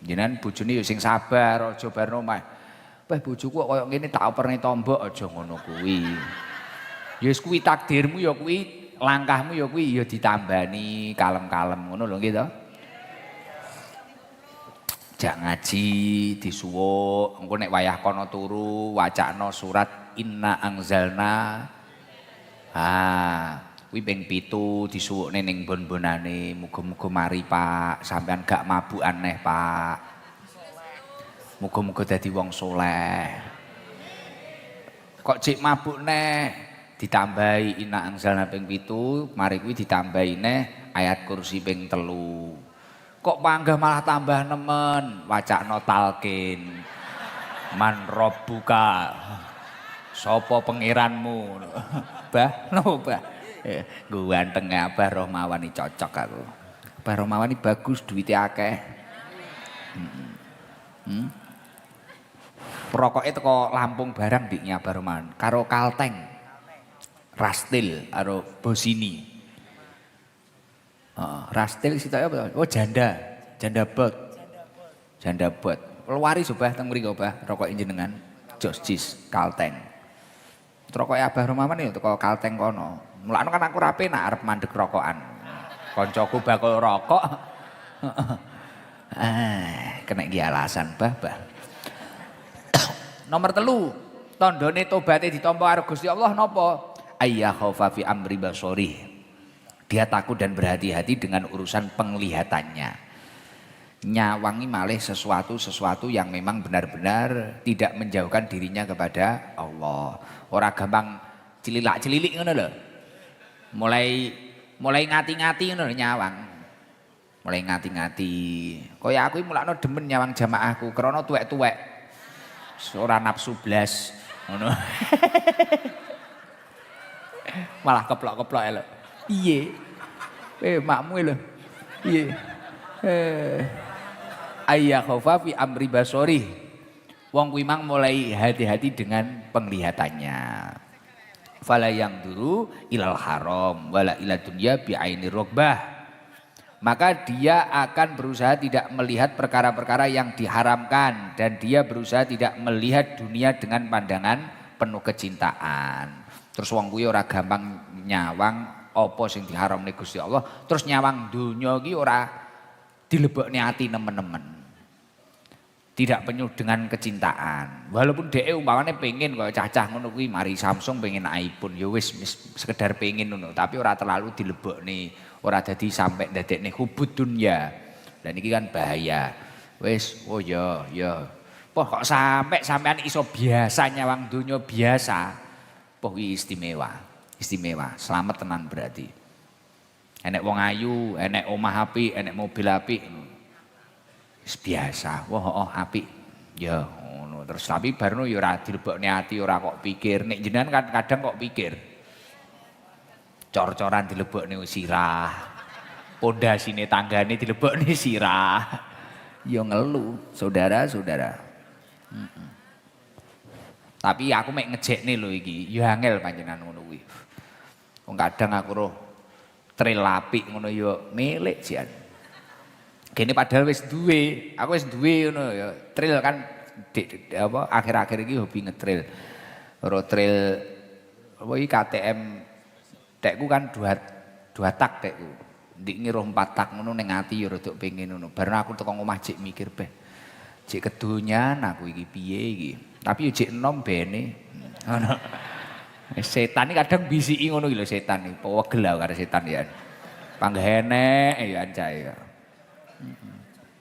Jenengan bojone ya sing sabar, aja barno mah. Wah bojoku kok koyo ngene tak operne tombok, aja ngono kuwi. Ya wis kuwi takdirmu ya kuwi langkahmu ya kuwi ya ditambani kalem-kalem ngono lho nggih to. Jak ngaji disuwuk, engko nek wayah kono turu wacana surat Inna Anzalna. Kuwi ping 7 disuwukne ning bon-bonane, muga-muga mari Pak, sampean gak mabukan neh Pak. Muga-muga dadi wong soleh. Kok cek mabuk neh ditambahi Inna Anzalna ping 7, mari kuwi ditambahi neh ayat kursi ping 3. Kok panggah malah tambah nemen, wacana talqin. Man rabbuka. Sapa pangeranmu? Bah, no bah. Ganteng Abah Rohmawani cocok aku. Abah Rohmawani bagus, duwite akeh. Prokoke teko Lampung barang dik Abah Rohmawani karo Kalteng. Rastil karo Bosini. Rastil sitoke apa? Oh janda bot. Janda bot. Luari sobah teng mriko Bah, rokok jenengan. Josjis Kalteng. Rokoke Abah Rohmawani teko Kalteng kono. Mulane kan aku rapi nak arep mandek rokokan. Koncoku bakul rokok. Kena iki alasan Bah. Nomor 3, tandane tobaté ditampa karo Gusti Allah napa? Ayya khaufa fi amri basori. Dia takut dan berhati-hati dengan urusan penglihatannya. Nyawangi malih sesuatu yang memang benar-benar tidak menjauhkan dirinya kepada Allah. Ora gampang cililak-cililik ngono lho. Mulai ngati-ngati ngono nyawang. Mulai ngati-ngati. Kaya aku mulakno demen nyawang jamaahku krana tuwek-tuwek. Ora nafsu blas ngono. Malah keplok-keplok lho. Piye? Makmu lho. Piye? Ayya khaufa fi amri basori. Wong kuwi mang mulai hati-hati dengan penglihatannya. Fala yang dulu ilal haram wala ila dunya bi aini rogbah. Maka dia akan berusaha tidak melihat perkara-perkara yang diharamkan dan dia berusaha tidak melihat dunia dengan pandangan penuh kecintaan. Terus wong kuwi ora gampang nyawang apa sing diharamne Gusti Allah, terus nyawang dunya iki ora dilebokne ati nemen-nemen. Tidak penuh dengan kecintaan. Walaupun dhek umpamane pengen kaya cacah ngono kuwi mari Samsung pengen iPhone ya wis sekedar pengen ngono, tapi ora terlalu dilebokne, ora dadi sampai ndadekne hubud dunya. Dan iki kan bahaya. Wis oh ya. Poh kok sampean iso biasa nyawang dunya biasa. Poh iki istimewa. Selamat tenan berarti. Enek wong ayu, enek omah apik, enek mobil apik. Biasa, apik. Ya ngono. Terus tapi barno ya ora dilebokne ati, ora kok pikir. Nek jenengan kan kadang kok pikir. Cor-coran dilebokne sirah. Pondasine tanggane dilebokne sirah. Ya ngelu, saudara-saudara. Tapi aku mek ngejekne lho iki, ya angel panjenengan ngono kuwi. Wong kadang aku roh trail apik ngono ya milik jian. Kene padahal wis duwe, aku wis duwe ngono ya. Trail kan akhir-akhir iki hobi ngetrail. Ro trail apa iki KTM tekku kan dua tak tekku. Ndik ngiruh 4 tak ngono ning ati ya rada pengen ngono. Bareng aku teko omah jek mikir beh. Jek kedonyan aku iki piye iki. Tapi yo jek enom bene. Ngono. Setan iki kadang bisiki ngono iki lho setan iki. Pewegel karo setan ya. Panggene ya ancae ya.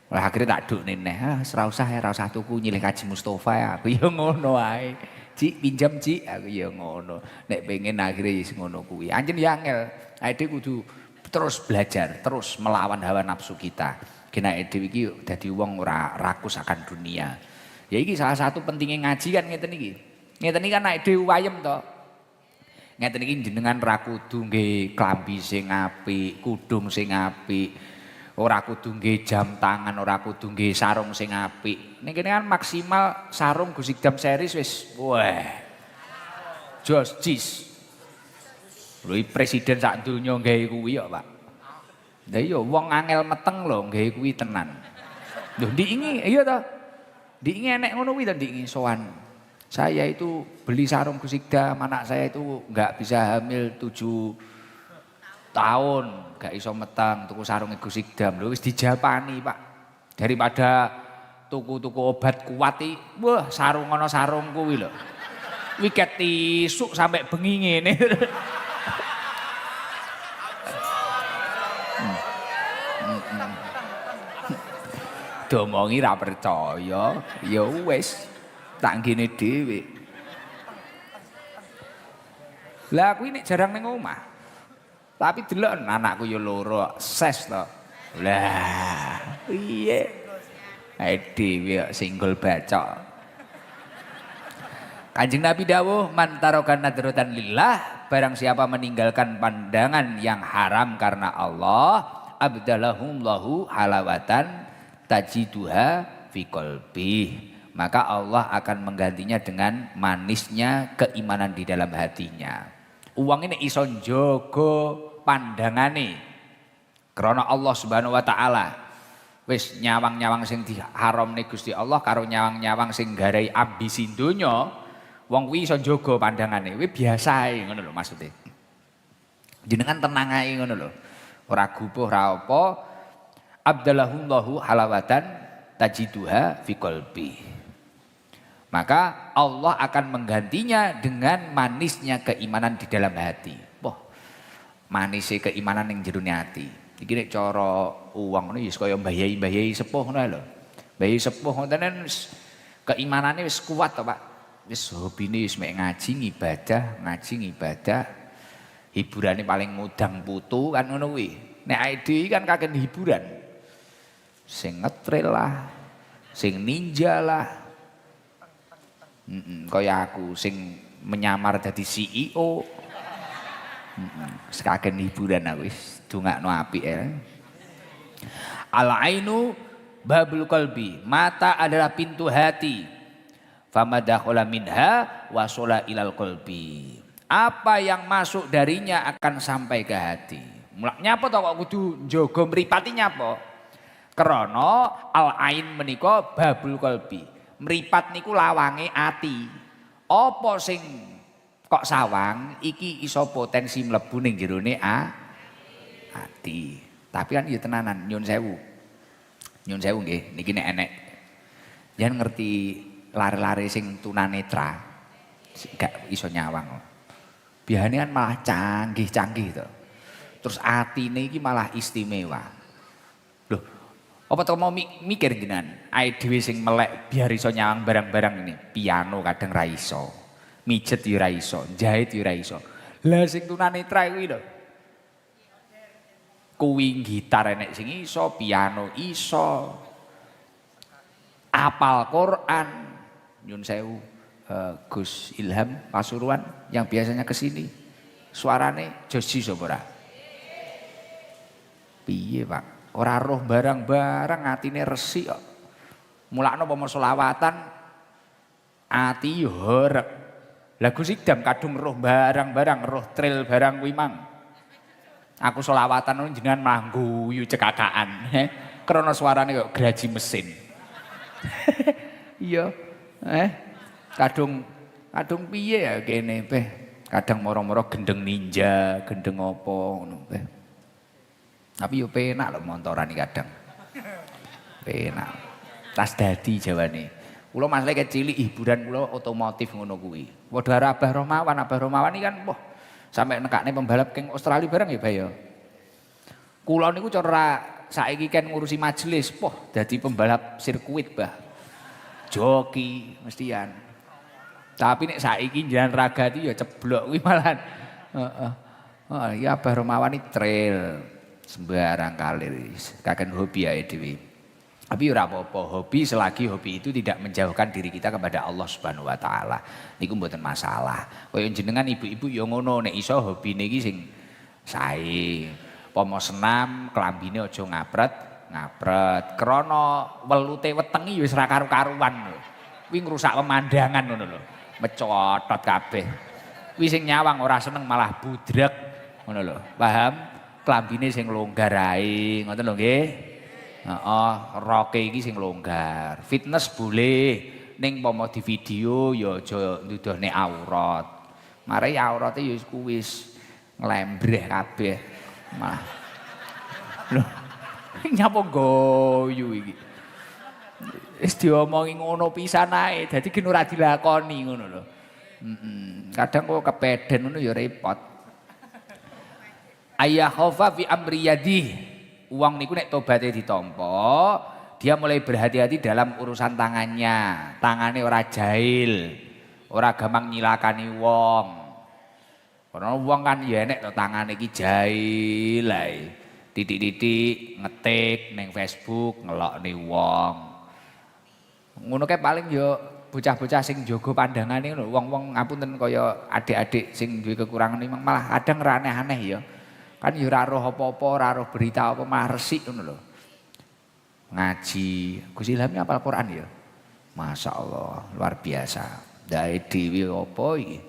Lah akhirnya tak dukne neh. Ora usah tuku nyilih Kaji Mustofa ya. Aku ya ngono ae. Cik pinjam cik aku ya ngono. Nek pengen akhirnya wis ngono kuwi. Anjen ya angel. Ade kudu terus belajar, terus melawan hawa nafsu kita. Kena dhewe iki dadi wong ora rakus akan dunia. Ya iki salah satu pentingnya ngaji kan ngeten iki. Ngeten iki kan nek dhewe wayem to. Ngeten iki jenengan ra kudu nggih klambi sing apik, kudung sing apik. Ora kudu nggih jam tangan, ora kudu nggih sarung sing apik. Ning kene kan maksimal sarung Gusikdam series wis wah. Jos jis. Lho presiden sak donya gawe kuwi kok, Pak. Lah iya wong angel meteng lho gawe kuwi tenan. Lho ndiki iya to. Ndiki enek ngono kuwi to ndiki sowan. Saya itu beli sarung Gusikdam, anak saya itu enggak bisa hamil 7 tahun gak iso meteng tuku sarunge Gus Ikdam lho wis dijapani Pak. Daripada tuku-tuku obat kuat iki, wah sarung ana sarung kuwi lho. Wiket tisuk sampai bengi ngene. Domongi ra percaya, ya wis tak ngene dhewe. Lah aku ini jarang ning omah. Tapi delok anakku ya loro, ses to. Lah, piye? Ae dhewe singgol bacok. Kanjeng Nabi dawuh man tarokan nadratan lillah, barang siapa meninggalkan pandangan yang haram karena Allah, abdalahumullahu halawatan tajiduha fi qalbi. Maka Allah akan menggantinya dengan manisnya keimanan di dalam hatinya. Uang ini iso njogo pandangane karena Allah Subhanahu wa taala. Wis nyawang-nyawang sing diharamne Gusti Allah karo nyawang-nyawang sing garai ambisi donya. Wong kuwi iso njogo pandangane, kuwi biasa ae ngono lho maksude. Jenengan tenang ae ngono lho. Ora gubuh ora apa. Abdalahumullahu halawatan tajiduha fi qalbi. Maka Allah akan menggantinya dengan manisnya keimanan di dalam hati. Wah, manisnya keimanan yang jerone hati. Iki nek cara uang ngono ya kaya mbahyai sepuh ngono lho. Mbahyai sepuh ngoten keimanane wis kuat to, Pak. Wis hobine wis mek ngaji ibadah. Hiburane paling mudang putu kan ngono kuwi. Nek ID kan kaken hiburan. Sing ngetril lah, sing ninja lah. Kaya aku sing menyamar dadi CEO. Sekaken hiburan aku wis dongakno apik ya. Al-ainu babul qalbi, mata adalah pintu hati. Famadakhala minha wasala ilal qalbi. Apa yang masuk darinya akan sampai ke hati. Nyapa to kok kudu njaga mripati nyapa? Krana al-ain menika babul qalbi. Mripat niku lawange ati. Apa sing kok sawang iki iso potensi mlebu ning jerone ati. Tapi kan ya tenanan nyun sewu. Nyun sewu nggih niki nek enek yen ngerti lare-lare sing tunanetra gak iso nyawang. Biasanya kan malah canggih-canggih to. Terus atine iki malah istimewa. Loh, apa to mau mikir jenengan? Ae dhewe sing melek biar iso nyawang barang-barang ini. Piano kadang ra iso. Mijet ya ra iso, jahit ya ra iso. Lah sing tunanetra kuwi lho. Kuwi gitar enek sing iso, piano iso. Apal Quran. Nyun sewu Gus Ilham Pasuruan yang biasanya kesini suarane josi sopora piye Pak ora roh barang-barang atine resik kok mulakno pomo selawatan ati horeg lah Gus Ikdam kadung roh barang-barang roh tril barang kuwi mang aku selawatan jenengan malah guyu cekakaan krana suarane kok graji mesin iya kadung piye ya kene peh kadang moro-moro gendeng ninja gendeng apa ngono peh tapi yo penak lho montorane kadang penak tas dadi jawane kula masih kecilik hiburan kula otomotif ngono kuwi padha karo Abah Romawan iki kan wah sampe nekakne pembalap king Australia bareng ya Pak ya kula niku cara saiki kan ngurusi majelis wah dadi pembalap sirkuit Bah joki mestian. Tapi nek saiki jalan raga iki ya ceblok kuwi malahan. Heeh. Oh, ya Abah Romawan iki trail sembarang kali kaken hobi ae dhewe. Tapi ora apa-apa, hobi selagi hobi itu tidak menjauhkan diri kita kepada Allah Subhanahu wa taala. Niku mboten masalah. Kaya jenengan ibu-ibu ya ngono nek iso hobine iki sing sae. Pomo senam, klambine aja ngapret krana welute wetengi wis ra karu-karuan lho. Kuwi ngrusak pemandangan ngono lho. Mecotot kabeh. Kuwi sing nyawang ora seneng malah budrek ngono lho. Paham? Klambine sing longgar ae, ngoten lho nggih. Heeh, roke iki sing longgar. Fitness boleh ning pomo di video ya aja ndudohne aurat. Mare aurate ya wis nglembreh kabeh. Malah lho nyapa guyu iki. Wis diomongi ngono pisan ae, dadi gen ora dilakoni ngono lho. Kadang kok kepeden ngono ya repot. Ayah khofa fi amri yadih. Uang niku nek tobaté ditampa, dia mulai berhati-hati dalam urusan tangannya. Tangane ora jahil, ora gampang nyilakani wong. Karena wong kan ya enek to tangane iki jahil ae. Titik-titik ngetik ning Facebook ngelokne wong. Ngono kae paling yo bocah-bocah sing jaga pandangane ngono. Wong-wong ngapunten kaya adik-adik sing duwe kekurangan memang malah kadang ra aneh-aneh ya. Kan ya ora roh apa-apa, ora roh berita apa malah resik ngono lho. Ngaji, Gus Ilham hafal Quran ya. Masya Allah, luar biasa. Dae dhewe apa iki?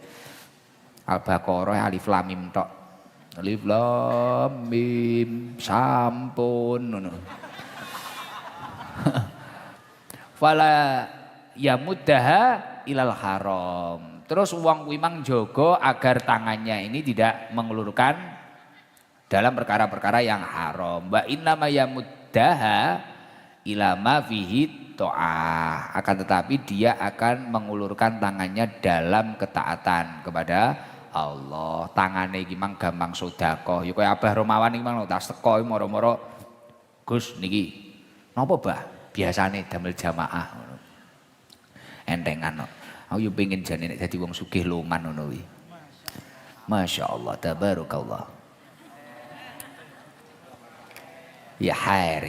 Al-Baqarah alif lam mim tok. Alif lam mim sampun ngono. Fala yamuddaha ilal haram. Terus wong kuwi mang jaga agar tangannya ini tidak mengulurkan dalam perkara-perkara yang haram. Wa inna ma yamuddaha ila ma fihi ta'ah. Akan tetapi dia akan mengulurkan tangannya dalam ketaatan kepada Allah. Tangane iki mang gampang sedekah. Ya kaya Abah Romawan iki mang tak teko moro-moro Gus niki. Napa, Bah? Biasane damel jamaah ngono. Entengan kok. Aku yo pengin jane nek dadi wong sugih loman ngono kuwi. Masyaallah tabarakallah. Ya hair.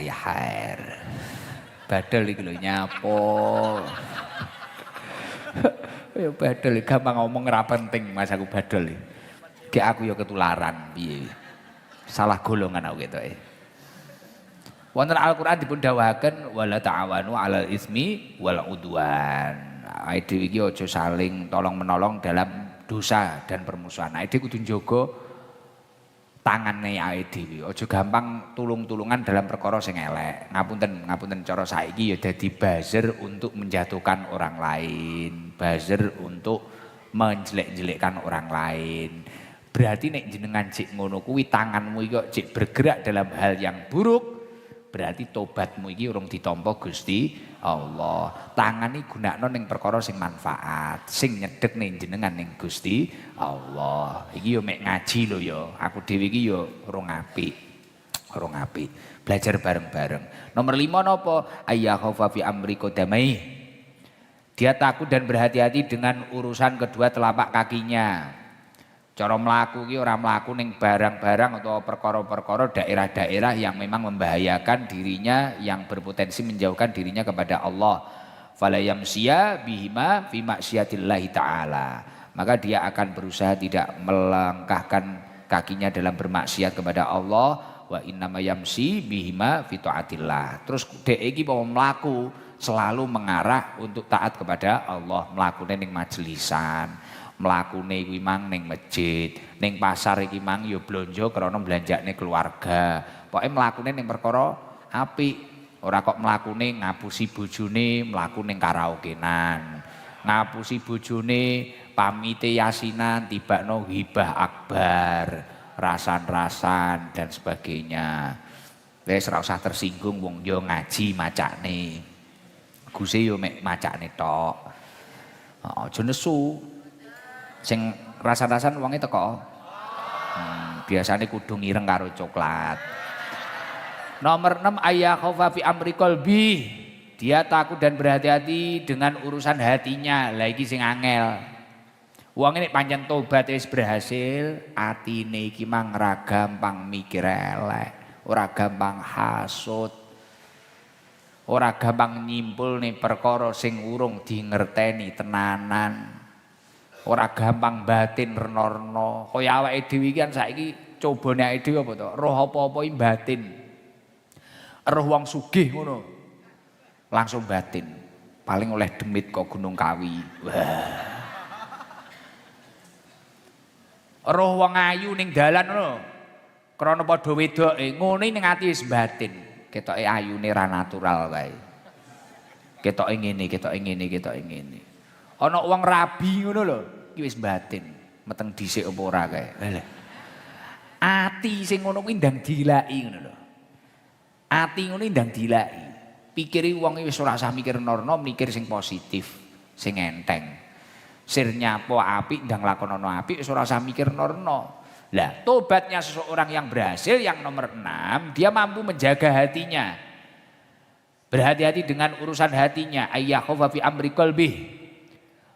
Badal iki lho nyapo. Ya badal gampang ngomong ora penting Mas aku badal iki. Ki aku ya ketularan piye. Salah golongan aku ketoke. Wonten Al-Qur'an dipun dawuhaken wala ta'awanu 'alal ismi wal udwan. Aide iki aja saling tolong-menolong dalam dosa dan permusuhan. Aide kudu njaga tangane awake dhewe. Aja gampang tulung-tulungan dalam perkara sing elek. Ngapunten cara saiki ya dadi buzzer untuk menjatuhkan orang lain, buzzer untuk menjelek-jelekkan orang lain. Berarti nek jenengan cik ngono kuwi tanganmu iki kok cik bergerak dalam hal yang buruk, berarti tobatmu iki urung ditampa Gusti Allah. Tangan iki gunakno ning perkara sing manfaat, sing nyedhek ning jenengan ning Gusti Allah. Iki yo mek ngaji lho yo. Aku dhewe iki yo urung apik. Belajar bareng-bareng. Nomor 5 napa? Ayya khaufa fi amri qadamai. Dia takut dan berhati-hati dengan urusan kedua telapak kakinya. Cara mlaku ki ora mlaku ning barang-barang atau perkara-perkara daerah-daerah yang memang membahayakan dirinya, yang berpotensi menjauhkan dirinya kepada Allah. Fala yamsiya bihima fi maksiatillahi taala. Maka dia akan berusaha tidak melangkahkan kakinya dalam bermaksiat kepada Allah. Wa innama yamsi bihima fi taatillah. Terus dhek iki mau mlaku selalu mengarah untuk taat kepada Allah, mlakune ning majelisan, mlakune kuwi mang ning masjid, ning pasar iki mang ya blanja krana belanjane keluarga. Pokoke mlakune ning perkara apik, ora kok mlakune ngapusi bojone, mlaku ning karaokenan. Ngapusi bojone pamite yasinan tibakno hibah akbar, rasan-rasan dan sebagainya. Wis ora usah tersinggung wong yo ngaji macane. Guse yo mek macane tok. Aja nesu. Sing rasan-rasan wonge teko. Biasane kudu ngireng karo coklat. Nomor 6 ayya khaufa fi amri qalbi. Dia takut dan berhati-hati dengan urusan hatinya. Lah iki sing angel. Wong nek pancen tobat wis berhasil, atine iki mang ra gampang mikir elek, ora gampang hasud. Ora gampang nyimpul nih perkara sing urung dingerteni tenanan. Ora gampang batin renorno. Kaya awake dhewe iki kan saiki cobane awake dhewe apa to? Roh apa-apa iki batin. Roh wong sugih ngono. Langsung batin. Paling oleh demit kok Gunung Kawi. Wah. Roh wong ayu ning dalan ngono. Krana padha wedoke, ngene ning ati wis batin. Ketoke ayune ra natural wae. Ketoke ngene, ketoke ngene, ketoke ngene. Ana wong rabi ngono lho, iki wis batin. Meteng dhisik apa ora kae. Lha. Ati sing ngono kuwi ndang dilaki ngono lho. Ati ngono ndang dilaki. Pikiri wong wis ora usah mikir norno, mikir sing positif, sing enteng. Sir nyapo apik ndang lakonono apik wis ora usah mikir norno. Lah, tobatnya seseorang yang berhasil yang nomor 6, dia mampu menjaga hatinya. Berhati-hati dengan urusan hatinya. Ayyakhufa fi amri qalbih.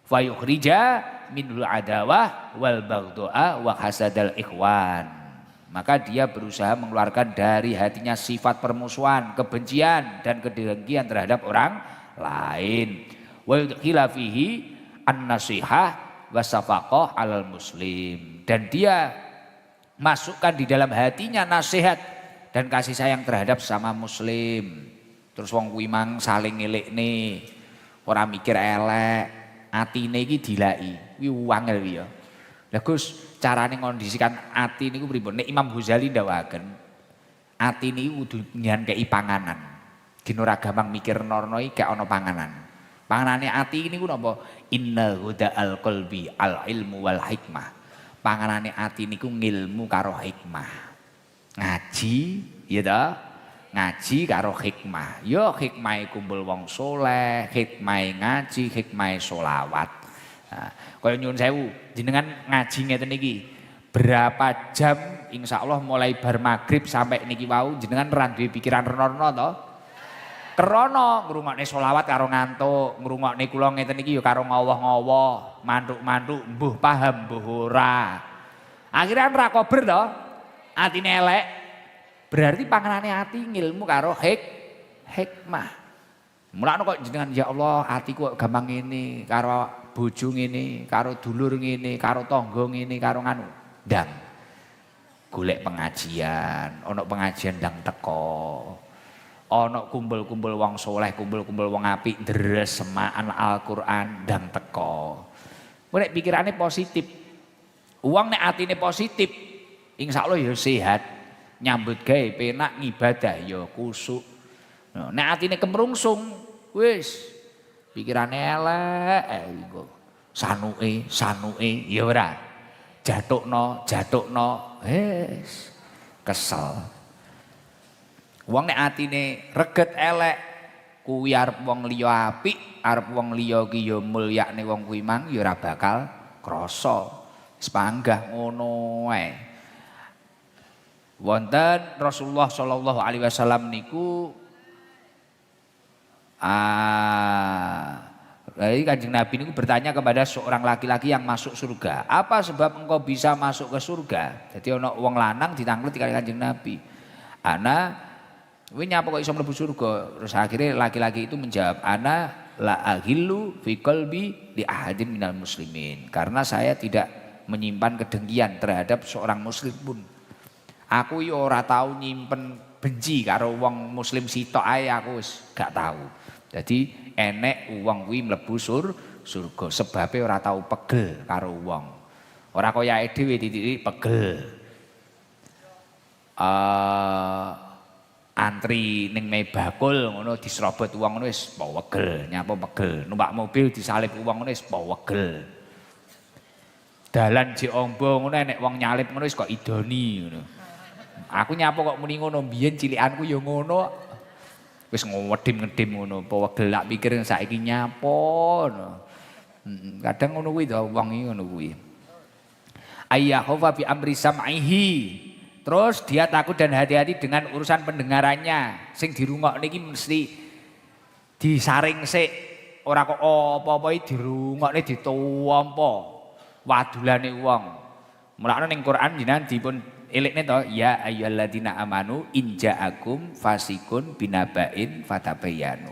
Fa yukhrija minul adawah wal baghdha wa hasadal ikhwan. Maka dia berusaha mengeluarkan dari hatinya sifat permusuhan, kebencian dan kedengkian terhadap orang lain. Wa yudkhila fihi an-nasihah wasafaqah alal muslim. Dan dia masukkan di dalam hatinya nasihat dan kasih sayang terhadap sama muslim. Terus wong kuwi mang saling ngelikne, ora mikir elek, atine iki dilaki. Kuwi wangel ya. Lah Gus, carane ngondisikan ati niku pripun? Nek Imam Ghazali ndawaken, ati niku kudu nyangkei panganan. Dina ora gampang mikir norno iki gak ana panganan. Panganane ati niku napa? Inna huda al-qalbi al-ilmu wal hikmah. Panganane ati niku ngilmu karo hikmah. Ngaji, ya ta? Ngaji karo hikmah. Ya hikmahe kumpul wong soleh, hikmahe ngaji, hikmahe sholawat. Nah, kaya nyuwun sewu, jenengan ngaji ngeten iki. Berapa jam insyaallah mulai bar maghrib sampai niki wau jenengan ora duwe pikiran rena-rena to? Krana ngrungokne sholawat karo ngantuk, ngrungokne kula ngeten iki ya karo ngowoh-ngowoh, mantuk-mantuk mbuh paham mbuh ora. Akhirnya ora kober to, atine elek. Berarti panganane ati ngilmu karo hikmah. Mulane kok jenengan ya Allah atiku kok gampang ngene, karo bojo ngene, karo dulur ngene, karo tangga ngene, karo nganu. Ndang. Golek pengajian, ana pengajian ndang teko. Ana kumpul-kumpul wong soleh, kumpul-kumpul wong apik, deres semaan Al-Qur'an ndang teko. Nek pikirane positif. Wong nek atine positif, insyaallah ya sehat. Nyambut gawe penak ngibadah ya kusuk. Nek atine kemrungsung, wis pikirane elek iku. Sanuke ya ora. Jatukno, wis kesel. Wong nek atine reget elek kuwi arep wong liya apik, arep wong liya ki ya mulyakne wong kuwi mang ya ora bakal krasa. Wis panggah ngono ae. Wonten Rasulullah sallallahu alaihi wasallam niku Kanjeng Nabi niku bertanya kepada seorang laki-laki yang masuk surga. Apa sebab engkau bisa masuk ke surga? Jadi ana wong lanang ditanglet kali Kanjeng Nabi. Ana kowe nyapa kok iso mlebu surga? Terus akhirnya laki-laki itu menjawab, ana la aghillu fi qalbi li ahadin minal muslimin. Karena saya tidak menyimpan kedengkian terhadap seorang muslim pun. Aku yo ora tahu nyimpen benci karo wong muslim sitok ae aku wis gak tahu. Jadi enek wong kuwi mlebu surga sebabe ora tahu pegel karo wong. Ora kaya dhewe titik pegel. Antri ning mebakul ngono diserobot wong ngono wis wegel, nyapa pegel. Numpak mobil disalip wong ngono wis wegel. Dalan jek ombo ngono enek wong nyalip ngono wis kok idoni ngono. Aku nyapa kok muni ngono, biyen cilikanku ya ngono. Wis ngedim-ngedim ngono, apa wegel lak pikir saiki nyapa ngono. Kadang ngono kuwi to wong iki ngono kuwi. Ayyakhufa fi amri sam'ihi. Terus dia takut dan hati-hati dengan urusan pendengarannya. Sing dirungokne iki mesti disaring sik. Ora kok apa-apa iki dirungokne ditompo. Wadulane wong. Mulane ning Quran jenengan dipun elekne to, ya ayyuhalladzina amanu in ja'akum fasikun binaba'in fatabayyanu.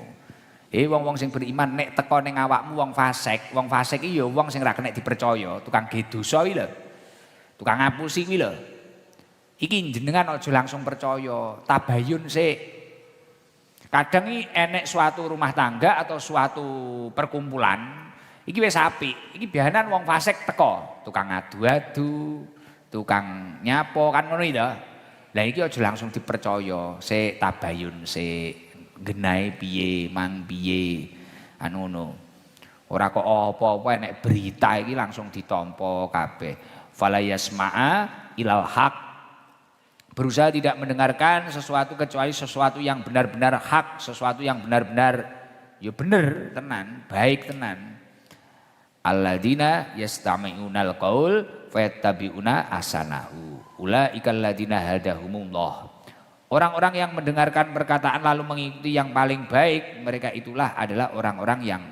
Wong-wong sing beriman nek teko ning awakmu wong fasik iki ya wong sing ra kena dipercaya, tukang gedosa iki lho. Tukang ngapusi kuwi lho. Iki jenengan aja langsung percaya, tabayun sik. Kadang iki enek suatu rumah tangga atau suatu perkumpulan, iki wis apik, iki bianan wong fasik teko, tukang adu-adu, tukang nyapo kan ngono iki lho. Lah iki aja langsung dipercaya, sik tabayun sik, genahe piye, mang piye. Anu ngono. Ora kok apa-apa enek berita iki langsung ditampa kabeh. Fala yasma'a ilal haq berusaha tidak mendengarkan sesuatu kecuali sesuatu yang benar-benar hak, sesuatu yang benar-benar ya bener tenan, baik tenan. Alladzina yastami'unal qaul fayattabi'una ahsanahu. Ulaikal ladzina hadahumullah. Orang-orang yang mendengarkan perkataan lalu mengikuti yang paling baik, mereka itulah adalah orang-orang yang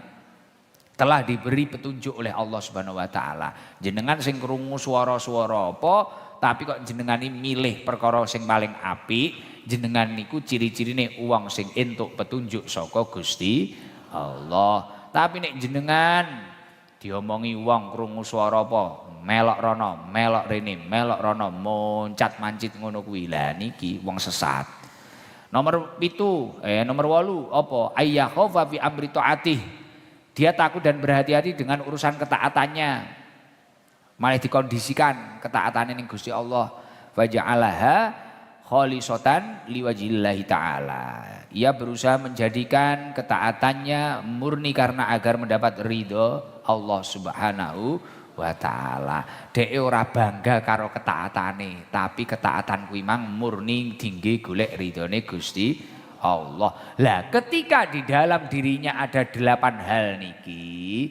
telah diberi petunjuk oleh Allah Subhanahu wa taala. Jenengan sing krungu swara-swara apa, tapi kok jenengan ini milih perkara sing paling apik, jenengan niku ciri-cirine wong sing entuk petunjuk saka Gusti Allah. Tapi nek jenengan diomongi wong krungu swara apa, melok rono, melok rene, melok rono, moncat mancit ngono kuwi. Lah niki wong sesat. Nomor 8 apa? Ayyakhafa fi amri taatih. Dia takut dan berhati-hati dengan urusan ketaatannya. Malah dikondisikan ketaatannya ning Gusti Allah. Wa ja'alaha khalisatan liwajillahi ta'ala. Ia berusaha menjadikan ketaatannya murni karena agar mendapat ridho Allah Subhanahu wa ta'ala. Dek ora bangga karo ketaatane, tapi ketaatan kuwi mang murni tinggi golek ridhone Gusti Allah. Lah ketika di dalam dirinya ada 8 hal niki,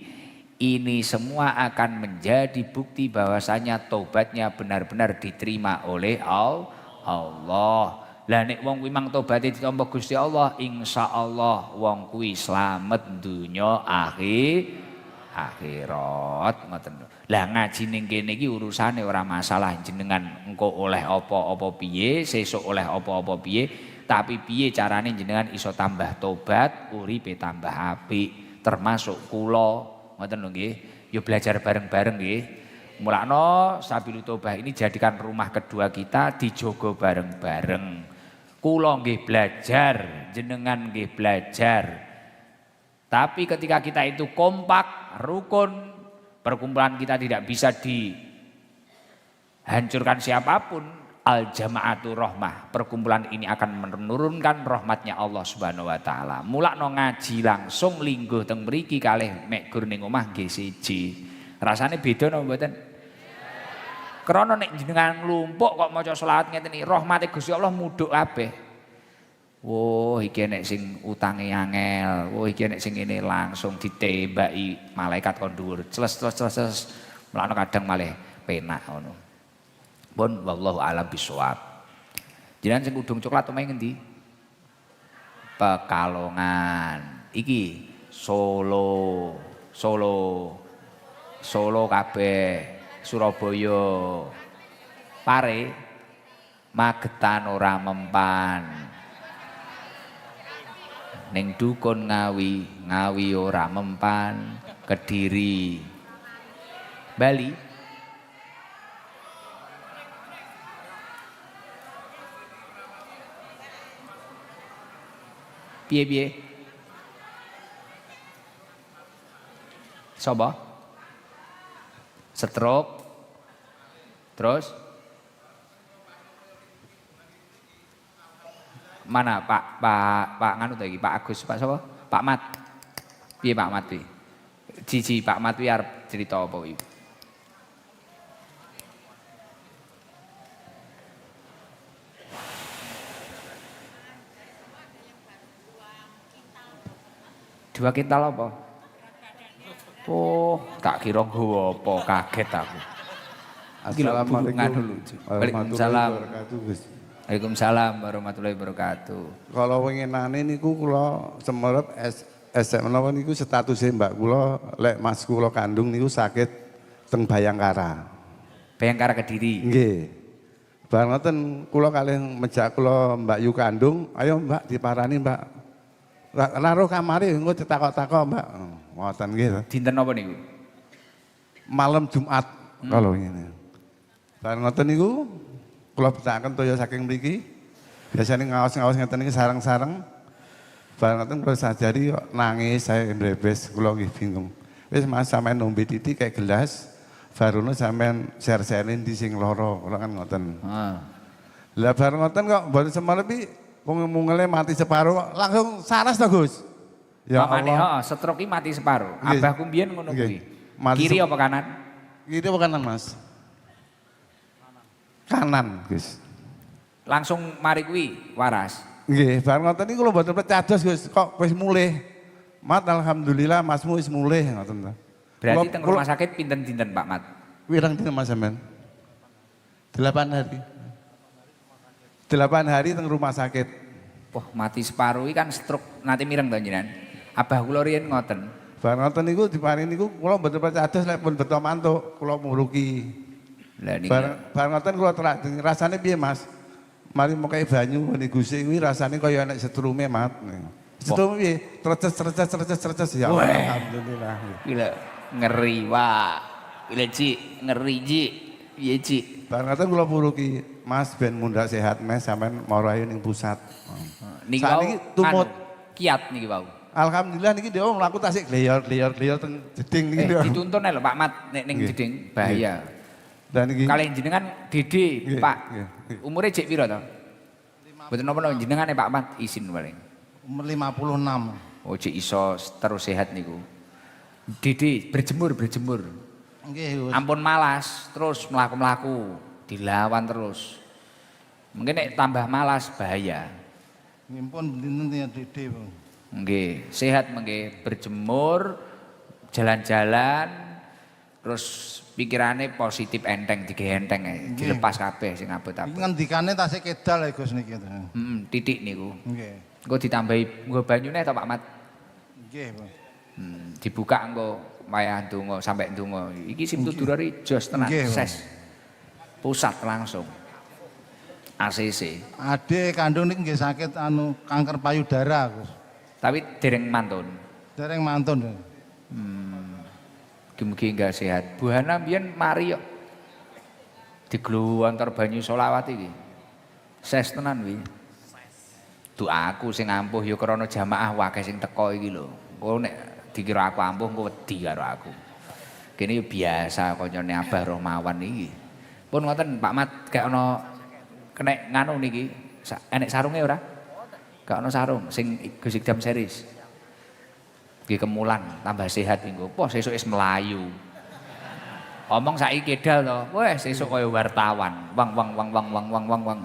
ini semua akan menjadi bukti bahwasanya tobatnya benar-benar diterima oleh Allah. Lah nek wong kuwi mang tobaté ditampa Gusti Allah, insyaallah wong kuwi slamet dunya akhirat ngoten. Lah ngaji ning kene iki urusane ora masalah jenengan engko oleh apa-apa piye, sesuk oleh apa-apa piye, tapi piye carane jenengan iso tambah tobat, uripe tambah apik, termasuk kula ngoten lho nggih. Ya belajar bareng-bareng nggih. Mulakno Sabilul Taubah ini jadikan rumah kedua kita, dijogo bareng-bareng. Kula nggih belajar, jenengan nggih belajar. Tapi ketika kita itu kompak, rukun, perkumpulan kita tidak bisa dihancurkan siapapun. Al-jama'atu rahmah, perkumpulan ini akan menurunkan rahmatnya Allah Subhanahu wa taala. Mulakno ngaji langsung lingguh teng mriki kalih mek gur ning omah nggih siji. Rasane beda napa mboten? Krana nek jenengan nglumpuk kok maca selawat ngeten iki, rahmate Gusti Allah mudhuk kabeh. Woh iki nek sing utange angel, woh iki nek sing ngene langsung ditembaki malaikat kon dhuwur. Cles. Mulane kadang malih penak ngono. Pun wallahu a'lam bishawab. Jenengan sing udung coklat omahe ngendi? Pekalongan. Iki Solo kabeh, Surabaya. Pare Magetan ora mempan. Ning dukun Ngawi ora mempan, Kediri. Bali piye? Sopo? Stroke. Terus? Mana Pak nganu tadi, Pak Agus, Pak sapa? Pak Mat. Piye Pak Mat iki? Jiji Pak Mat kuwi arep cerita apa iki? Dua kintal apa? Oh, tak kira nggawa apa, kaget aku. Assalamualaikum. Waalaikumsalam. Waalaikumsalam warahmatullahi wabarakatuh. Kalau wenginane niku kula semerep SM napa niku statuse mbak kula lek mas kula kandung niku sakit teng Bayangkara. Bayangkara Kediri. Nggih. Bar ngoten kula kalih mejak kula Mbak Yu kandung, ayo Mbak diparani Mbak. Naruh kamare engko ditakok-takok Mbak. Ngoten nggih. Dinten napa niku? Malam Jumat kalau ngene. Bar ngoten niku kula betakaken toya saking mriki. Biasane ngaos-ngaos ngeten iki sareng-sareng. Bar ngoten kula sajari kok nangis saya ndrebes kula nggih bingung. Wis Mas sampean nombe titik kayak gelas. Barono sampean share-sharein di sing loro, kula kan ngoten. Heeh. Lah bar ngoten kok mboten semalem iki mungele mati separuh kok langsung saras to Gus. Ya Allah. Heeh, stroke iki mati separuh. Abahku mbiyen ngono kuwi. Kiri apa kanan? Kiri apa kanan Mas? Kanan Gus. Langsung mari kuwi waras. Nggih, bareng ngoten niku kula mboten percados Gus, kok wis mulih. Mat alhamdulillah Masmu wis mulih ngoten. Berarti teng rumah sakit pinten-pinten Pak Mat? Wirang dina Mas sampean? 8 hari. 8 hari teng rumah sakit. Wah, mati separuh iki kan stroke nanti mireng to jenengan. Abah kula riyen ngoten. Bareng ngoten niku diparingi niku kula mboten percados lek pun beto mantuk, kula muruki. Lah niki Bareng ngoten kula terak rasane piye Mas? Mari mokae banyu ngene Gusti kuwi rasane kaya nek setrume mat. Setrume piye? Treces ya Allah, alhamdulillah. Gila ngeri wah. Gila Ci, ngeri Ci. Piye Ci? Bareng ngoten kula muruki, Mas ben mundhak sehat Mas sampean marahi ning pusat. Niki Saat wau niki tumut. kiat niki wau. Alhamdulillah niki dia mlaku tasik gleyor teng jeding niki dia. Dituntun ae lho Pak Mat nek ning jeding bahaya. Dan niki Kalian jenengan Dede, Nggih, Pak. nggih, nggih. Umure cek piro to? Mboten napa jenengane Pak Mat isin paling. Umur 56. Oh cek iso terus sehat niku. Dede berjemur. Nggih, Gus. Ampun malas, terus mlaku-mlaku, dilawan terus. Mungkin nek tambah malas bahaya. Nggih pun dinten ya Dede, Bu. Nggih, sehat nggih, berjemur, jalan-jalan, terus pikirannya positif enteng, enteng dilepas kabeh sing Iki abot-abot. ngendikane tasih kedal ya Gus niki. Titik niku. Nggih. Engko ditambahi nggo banyune to Pak Mat. Nggih, Bu. Dibuka engko wayah ndonga sampai ndonga. Iki simtudurare jos tenan Nggih, Bu. ses. Pusat langsung. ACC. Ade kandung niki nggih sakit kanker payudara, Gus. Tapi dereng mantun. Dereng mantun. Bu. Mugi-mugi enggak sehat. Bu Hana mbiyen mari yo. Digluwontor banyu selawat iki. Ses tenan wi. Aku sing ampuh ya krana jamaah wakeh sing teko iki lho. Engko nek dikira aku ampuh engko wedi karo aku. Kene yo biasa kancane Abah Rohmawan iki. Pun ngoten Pak Mat gak ono kenek nganu niki. Enek sarunge ora? Gak ono sarung sing Gus Ikdam series. Nggih kemulan tambah sehat engko. Wah sesuk wis melayu. Omong saiki kedal to. Wah sesuk kaya wartawan. Wang.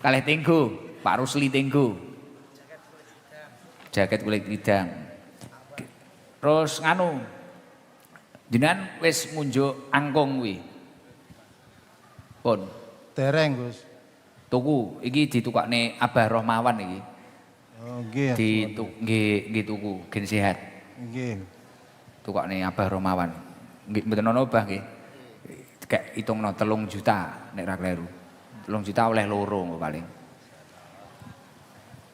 Kalih Tenggo, Pak Rusli Tenggo. Jaket kulit lidang. Terus nganu. Jenengan wis ngunjuk angkung kuwi. Pun Dereng, Gus. tuku iki ditukakne Abah Rohmawan iki. Oh, nggih. Nggih tuku gen sehat. Nggih. Tukakne Abah Rohmawan. Nggih mboten ana obah nggih. Kayak hitungno 3 juta nek ra kleru. 3 juta oleh loro engko paling.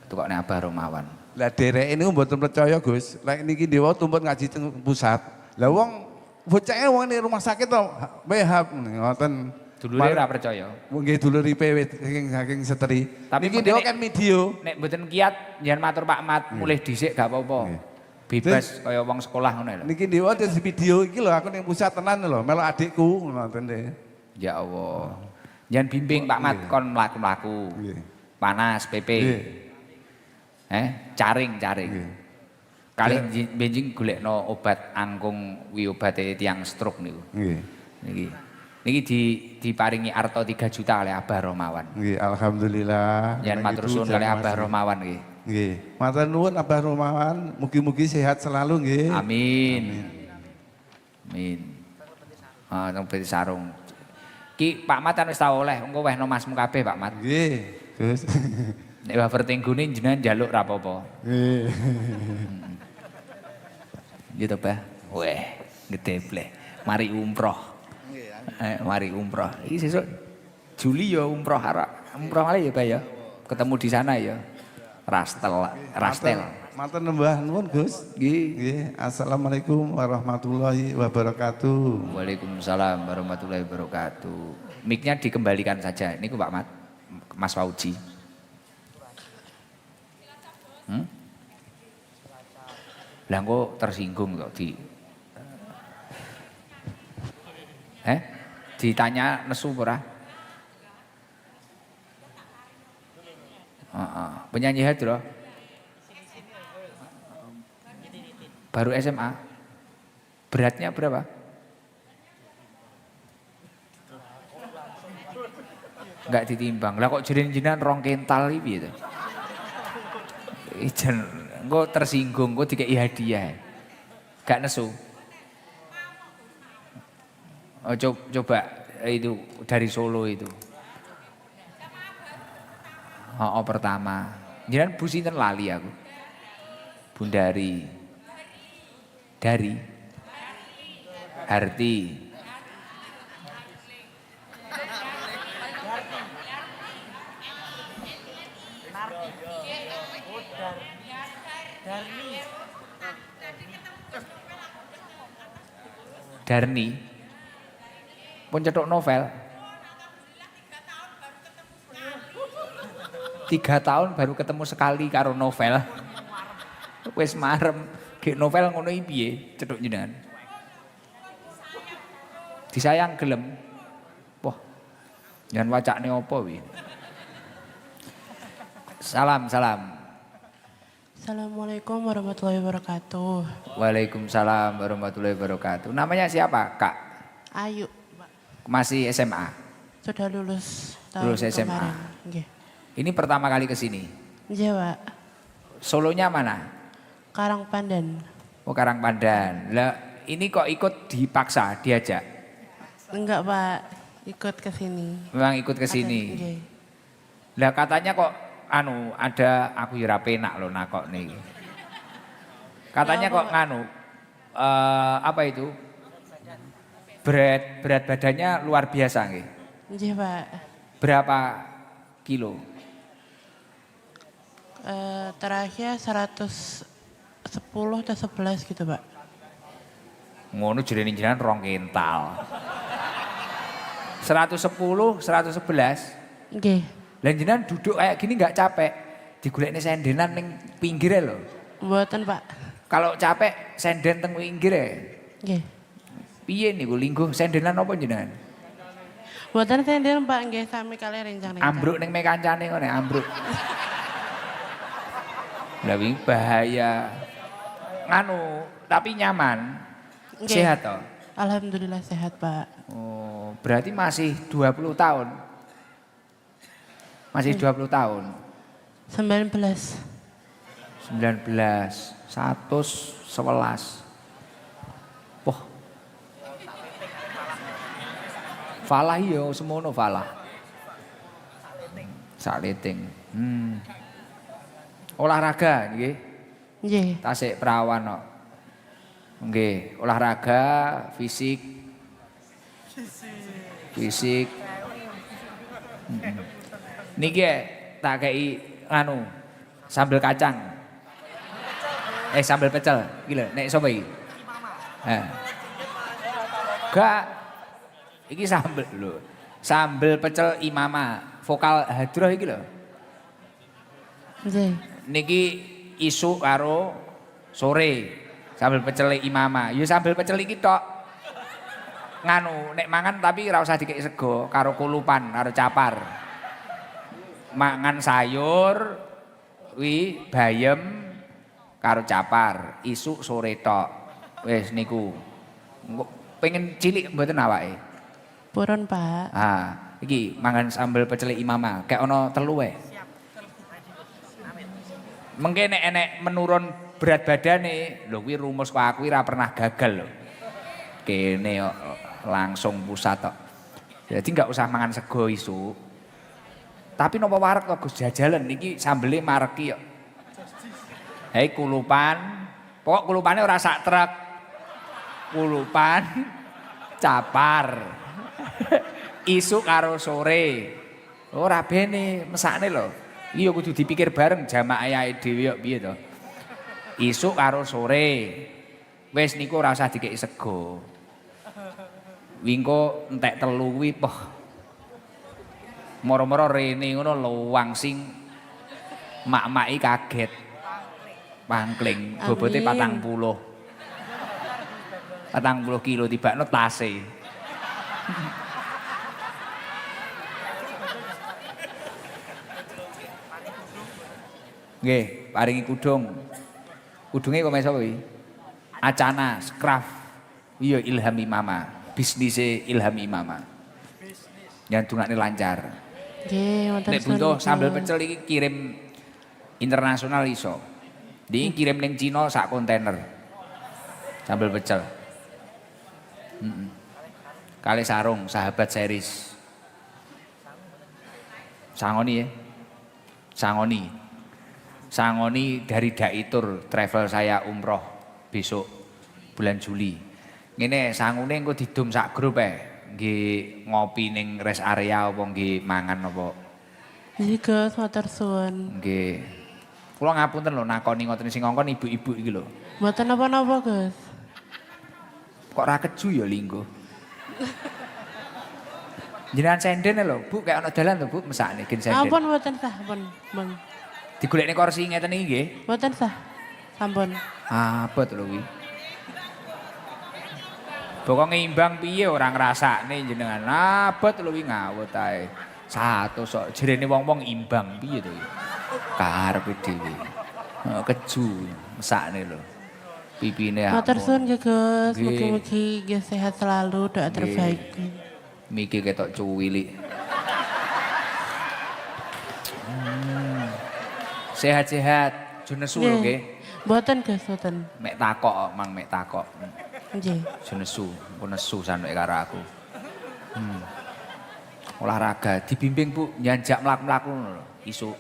Tukakne Abah Rohmawan. Lah derek ini mboten percaya Gus. Lek niki dewa tumput ngaji teng pusat. Lah wong bocahe wong ning rumah sakit to wehab ngoten. Dulure ora percaya. Nggih dulur IPW saking seteri. Tapi Niki dewa kan video. Nek mboten kiat njen matur Pak Mat mulih dhisik gak apa-apa. Nggih. Bebas kaya wong sekolah ngono lho. Niki dewa di video iki lho aku ning pusat tenan lho, melok adikku ngoten deh. Ya Allah. Njen bimbing Pak Mat kon mlaku-mlaku. Nggih. Panas PP. Nggih. Caring. Nggih. Kalih benjing golekno obat angkung wi obate tiyang stroke niku. Nggih. Niki diparingi arto 3 juta oleh Abah Rohmawan. Nggih, alhamdulillah. Yen matur suwun oleh Abah Rohmawan nggih. Nggih. Matur nuwun Abah Rohmawan, mugi-mugi sehat selalu nggih. Amin. Nang beti sarung. Ki Pak Mat wis tau oleh, engko wehno masmu kabeh Pak Mat. Nggih, Gus. Nek wafer tenggune jenengan njaluk ra apa-apa. Nggih. Gitu Bah. Weh, gedebleh. Mari umroh. Mari umroh. Iki sesuk Juli ya umroh umroh malih ya Bah ya. Ketemu di sana ya. Rastel. Matur nembah nuwun Gus. Nggih. Nggih, assalamualaikum warahmatullahi wabarakatuh. Waalaikumsalam warahmatullahi wabarakatuh. Mic-nya dikembalikan saja. Ini Pak Mat, Mas Fauji. Lah kok tersinggung kok ditanya nesu ora? Penyanyi hadroh. Baru SMA. Beratnya berapa? Enggak ditimbang. Lah kok jenengan rong kental iki piye to? Ijen engko tersinggung, engko dikei hadiah. Gak nesu. Oh, coba itu dari Solo itu. Oh, pertama. Jenengan Bu sinten lali aku. Bundari. Dari Harti. Darni. Pun cetok novel. 3 tahun baru ketemu sekali karo novel. Wis marem, gek novel ngono iki piye cetuk jenengan. Disayang gelem. Wah. Jangan wacane apa wi. Salam. Assalamualaikum warahmatullahi wabarakatuh. Waalaikumsalam warahmatullahi wabarakatuh. Namanya siapa, Kak? Ayu, Mbak. Masih SMA. Sudah lulus tahun Lulus SMA. kemarin. Nggih. Ini pertama kali ke sini. Nggih, Pak. Solonya mana? Karangpandan. Oh, Karangpandan. Lah, ini kok ikut dipaksa, diajak? Enggak, Pak. Ikut ke sini. Memang ikut ke Ada- sini. nggih. Lah katanya kok ada aku ya ra penak lho nakok nih. Katanya Ya, apa, kok apa itu? Berat badannya luar biasa nggih. Nggih, Pak. Berapa kilo? Terakhir 110 atau 11 gitu, Pak. Ngono jerene jenengan rong kental. 110, 111. Nggih. Lah jenengan duduk kayak gini nggak capek? Digolekne sendenan ning pinggire lho. Mboten, Pak. Kalau capek senden teng pinggire. Nggih. Piye niku lingguh sendenan apa jenengan? Mboten sendiri, Pak. Nggih, sami kali rencang-rencang. Ambruk ning mekancane ngene ambruk. Lah wingi bahaya. Tapi nyaman. Nggih. Sehat toh? Alhamdulillah sehat, Pak. Oh, berarti masih 20 tahun. Masih 20 tahun. 19. 19, 111. Wah. Falah iya semono falah. Sakliting. Olahraga nggih. Nggih. Tasik perawan kok. Nggih, olahraga, fisik. Fisik. Niki tak kei sambel kacang. Sambel pecel. Iki lho, nek sapa iki? Gak. Iki sambel lho. Sambel pecel Imama, vokal hadroh iki lho. Nggih. Niki isu karo sore sambel pecel Imama. Ya sambel pecel iki tok. Nek mangan tapi ora usah dikek sego karo kulupan, karo capar. Mangan sayur wi bayem karo capar, isuk sore tok. Wis niku. Engko pengen cilik mboten awake. Purun, Pak. Iki mangan sambel pecel Imama, kayak ono telu wae. Mengke nek enek menurun berat badane, lho kuwi rumus kok aku ora pernah gagal lho. Kene kok langsung pusat tok. Jadi enggak usah mangan sego isuk. Tapi nopo wareg kok Gus jajalan iki sambele mareki kok. Hei kulupan, pokok kulupane ora sak trek. Kulupan capar. Isuk karo sore. Ora bene mesakne lho. Iya kudu dipikir bareng jamaah ae dhewe kok piye to. Isuk karo sore. Wis niku ora usah dikeki sego. Wingko entek telu kuwi poh. Moro-moro rene ngono luwang sing mak-maki kaget. Pangkling bobote 40. 40 kilo tibakno tase. Nggih, paringi kudung. Kudunge kok sapa iki? Acana, Scraft. Iya Ilham Imama, bisnise Ilham Imama. Yang dungane lancar. Nggih, wonten Nek sun. butuh Gus. sambal pecel iki kirim internasional iso. Di kirim ning Cina sak kontainer. Sambal pecel. Kali sarung sahabat series. Sangoni ya. Sangoni. Sangoni dari Daitur travel saya umroh besok bulan Juli. Ngene sangune engko didum sak grup nggih ngopi ning rest area apa nggih mangan apa. Nggih Gus, matur suwun. Nggih. Kula ngapunten lho nakoni ngoten sing ngongkon ibu-ibu iki lho. Mboten napa-napa Gus. Kok ra keju ya linggo. Jenengan senden lho, Bu, kayak ana dalan to, Bu, mesakne gen senden. Ampun mboten sah, ampun. Mong. Digolekne kursi ngeten iki nggih. Mboten sah. Sampun. Abot lho kuwi. Pokoke imbang piye ora ngrasakne jenengan. Abot lho kuwi ngawut ae. Satu sok jerene wong-wong imbang piye to iki. Karepe dhewe. Keju mesakne lho. Pipine Matur suwun nggih Gus. Nggih. Mugi-mugi nggih sehat selalu, doa terbaik. Miki ketok cuwilik. Sehat-sehat, jo nesu lho nggih. Mboten Gus, mboten. Mek takok, Mang mek takok. Nggih. Jo nesu, pun nesu sampe karo aku. Olahraga dibimbing Bu, nyanjak mlaku-mlaku ngono lho, isuk.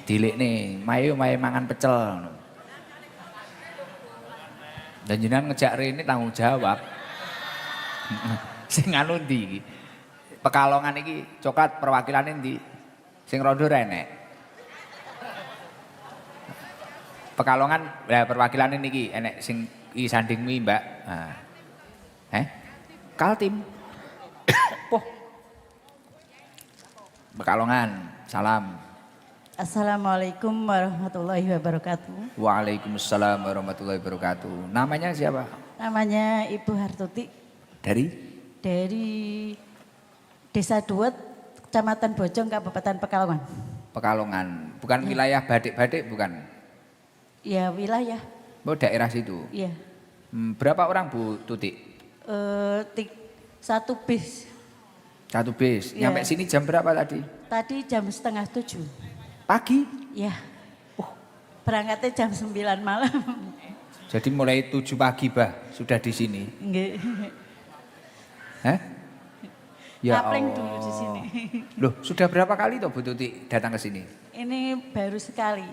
Dilekne, mayo mangan pecel ngono. Dan jenengan ngejak rene tanggung jawab. Sing anu ndi iki? Pekalongan iki coklat perwakilane ndi? Sing rondo renek. Pekalongan lah perwakilane niki enek sing i sandingmi, Mbak. Nah. Kaltim. Poh. Pekalongan, salam. Assalamualaikum warahmatullahi wabarakatuh. Waalaikumsalam warahmatullahi wabarakatuh. Namanya siapa? Namanya Ibu Hartuti Dari dari Desa Duet, Kecamatan Bojong, Kabupaten Pekalongan. Pekalongan. Bukan wilayah Badik-Badik bukan? Ya wilayah, Oh, daerah situ. ya. Berapa orang Bu Tuti? Satu bis. Satu bis. Iya. Nyampe sini jam berapa tadi? Tadi jam 6:30. Pagi. Ya. Berangkatnya jam 9 malam. Jadi mulai 7 pagi bah sudah di sini. Nggih. Hah? Ya Kapling Allah. dulu di sini. Loh, sudah berapa kali toh Bu Tuti datang ke sini? Ini baru sekali.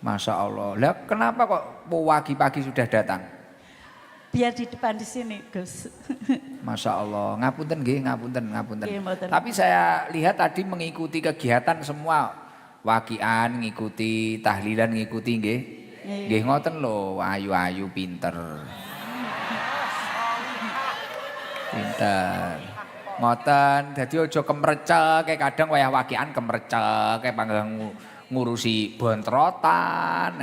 Masya Allah. Lah kenapa kok pagi-pagi sudah datang? Biar di depan di sini, Gus. Masya Allah. Ngapunten nggih, ngapunten. Nggih, mboten. Tapi saya lihat tadi mengikuti kegiatan semua. Wakian ngikuti, tahlilan ngikuti nggih. Nggih ngoten lho, ayu-ayu pinter. Pinter. Ngoten, dadi aja kemrecek, kayak kadang wayah wakian kemrecek, kayak panggang ngurusi bontrotan.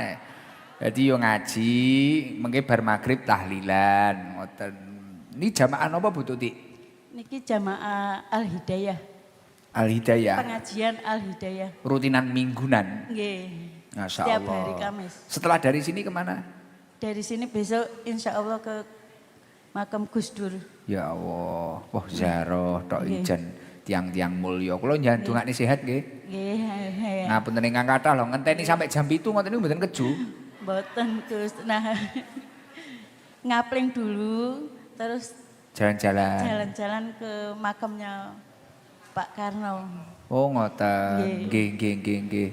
Jadi yo ngaji, mengke bar maghrib tahlilan, ngoten. Ini jamaah napa Bu Tuti? Niki jamaah Al-Hidayah. Al-Hidayah. Pengajian Al-Hidayah. Rutinan minggunan. Nggih. Masya Setiap Allah. hari Kamis. Setelah dari sini kemana? Dari sini besok insya Allah ke makam Gus Dur. Ya Allah, wah zaroh, tok Nggih. ijen, tiang-tiang mulya. Kula njandungake sehat nggih. Nggih. Ngapunten ingkang kathah lho, ngenteni sampai jam 7 ngoten niku mboten keju. Mboten Gus. Nah, ngapling dulu terus Jalan-jalan. jalan-jalan ke makamnya Pak Karno. Oh ngoten. Nggih. Nggih.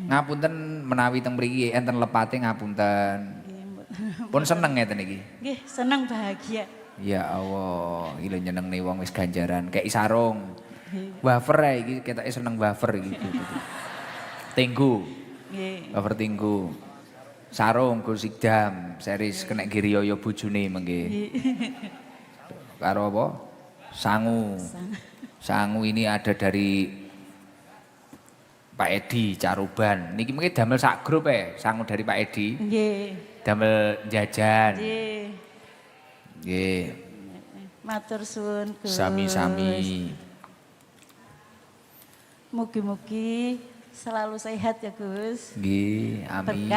Ngapunten menawi teng mriki enten lepate ngapunten. Nggih, Pun seneng ngeten iki. Nggih, senang bahagia. Ya Allah, iki lho nyenengne wong wis ganjaran, kayak sarung. Wafer ae iki ketoke seneng wafer iki. Tinggu, Nggih. wafer tinggu. Sarung Gus Ikdam, series kena Giriyaya bojone mengke. Karo apa? Sangu. Sangu ini ada dari Pak Edi Caruban. Niki mungkin damel sak grup sangu dari Pak Edi. Nggih. Damel jajan. Nggih. Nggih. Matur suwun Gus. Sami-sami. Mugi-mugi selalu sehat ya Gus. Nggih, amin.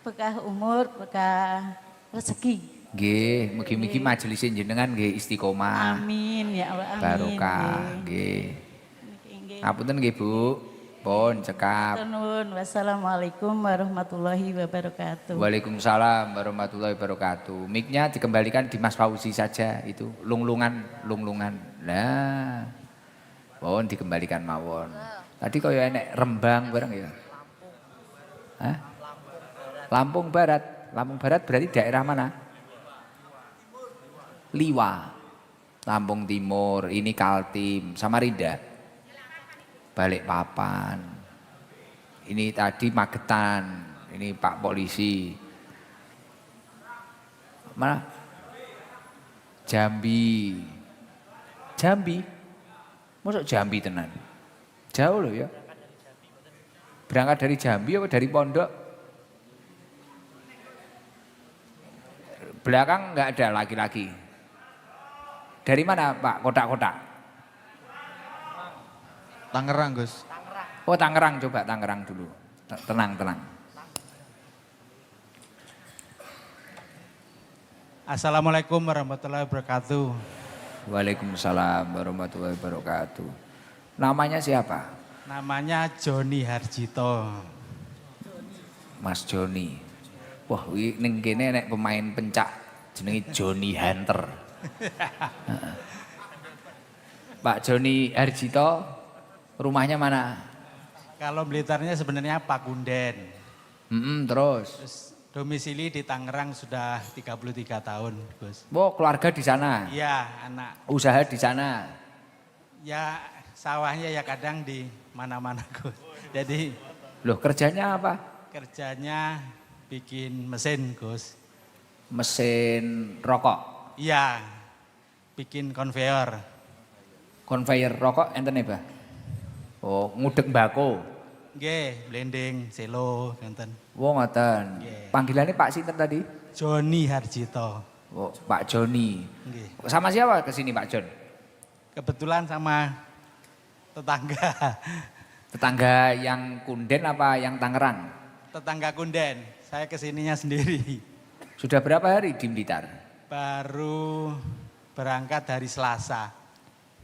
Berkah umur, berkah rezeki. Nggih, mugi-mugi majelis jenengan nggih istiqomah. Amin ya Allah, amin. Barokah, Nggih. nggih. Niki nggih Ngapunten nggih Bu. Pun cekap. Nuwun. Wassalamualaikum warahmatullahi wabarakatuh. Waalaikumsalam warahmatullahi wabarakatuh. Mic-nya dikembalikan di Mas Fauzi saja itu. Lunglungan. Nah. Pun dikembalikan mawon. Tadi kaya enek Rembang bareng ya. Hah? Lampung Barat. Lampung Barat berarti daerah mana? Liwa. Lampung Timur, ini Kaltim, Samarinda. Balikpapan. Ini tadi Magetan, ini Pak Polisi. Mana? Jambi. Jambi? Masuk Jambi tenan? Jauh loh ya. Berangkat dari Jambi apa dari Pondok? Belakang nggak ada laki-laki. Dari mana Pak? Kotak-kotak? Tangerang, Gus. Oh Tangerang, coba Tangerang dulu. Tenang. Assalamualaikum warahmatullahi wabarakatuh. Waalaikumsalam warahmatullahi wabarakatuh. Namanya siapa? Namanya Joni Harjito. Mas Joni. Wah, ning kene nek pemain pencak jenenge Joni Hunter. Pak Joni Harjito, rumahnya mana? Kalau Blitarnya sebenarnya Pakunden. Terus. Terus domisili di Tangerang sudah 33 tahun, Gus. Oh, keluarga di sana. Iya, anak. Usaha di sana. Ya sawahnya ya kadang di mana-mana, Gus. Jadi Loh, kerjanya apa? kerjanya bikin mesin, Gus. Mesin rokok. Iya, bikin konveyor. Konveyor rokok enten Pak? Oh, ngudek mbako. Nggih, blending, selo, ngenten. Wong ngoten. Nggih. Panggilannya Pak sinten tadi? Joni Harjito. Oh, Pak Joni. Nggih. Sama siapa ke sini Pak Jon? Kebetulan sama tetangga. Tetangga yang Kunden apa yang Tangerang? Tetangga Kunden. Saya kesininya sendiri. Sudah berapa hari di Blitar? Baru berangkat hari Selasa.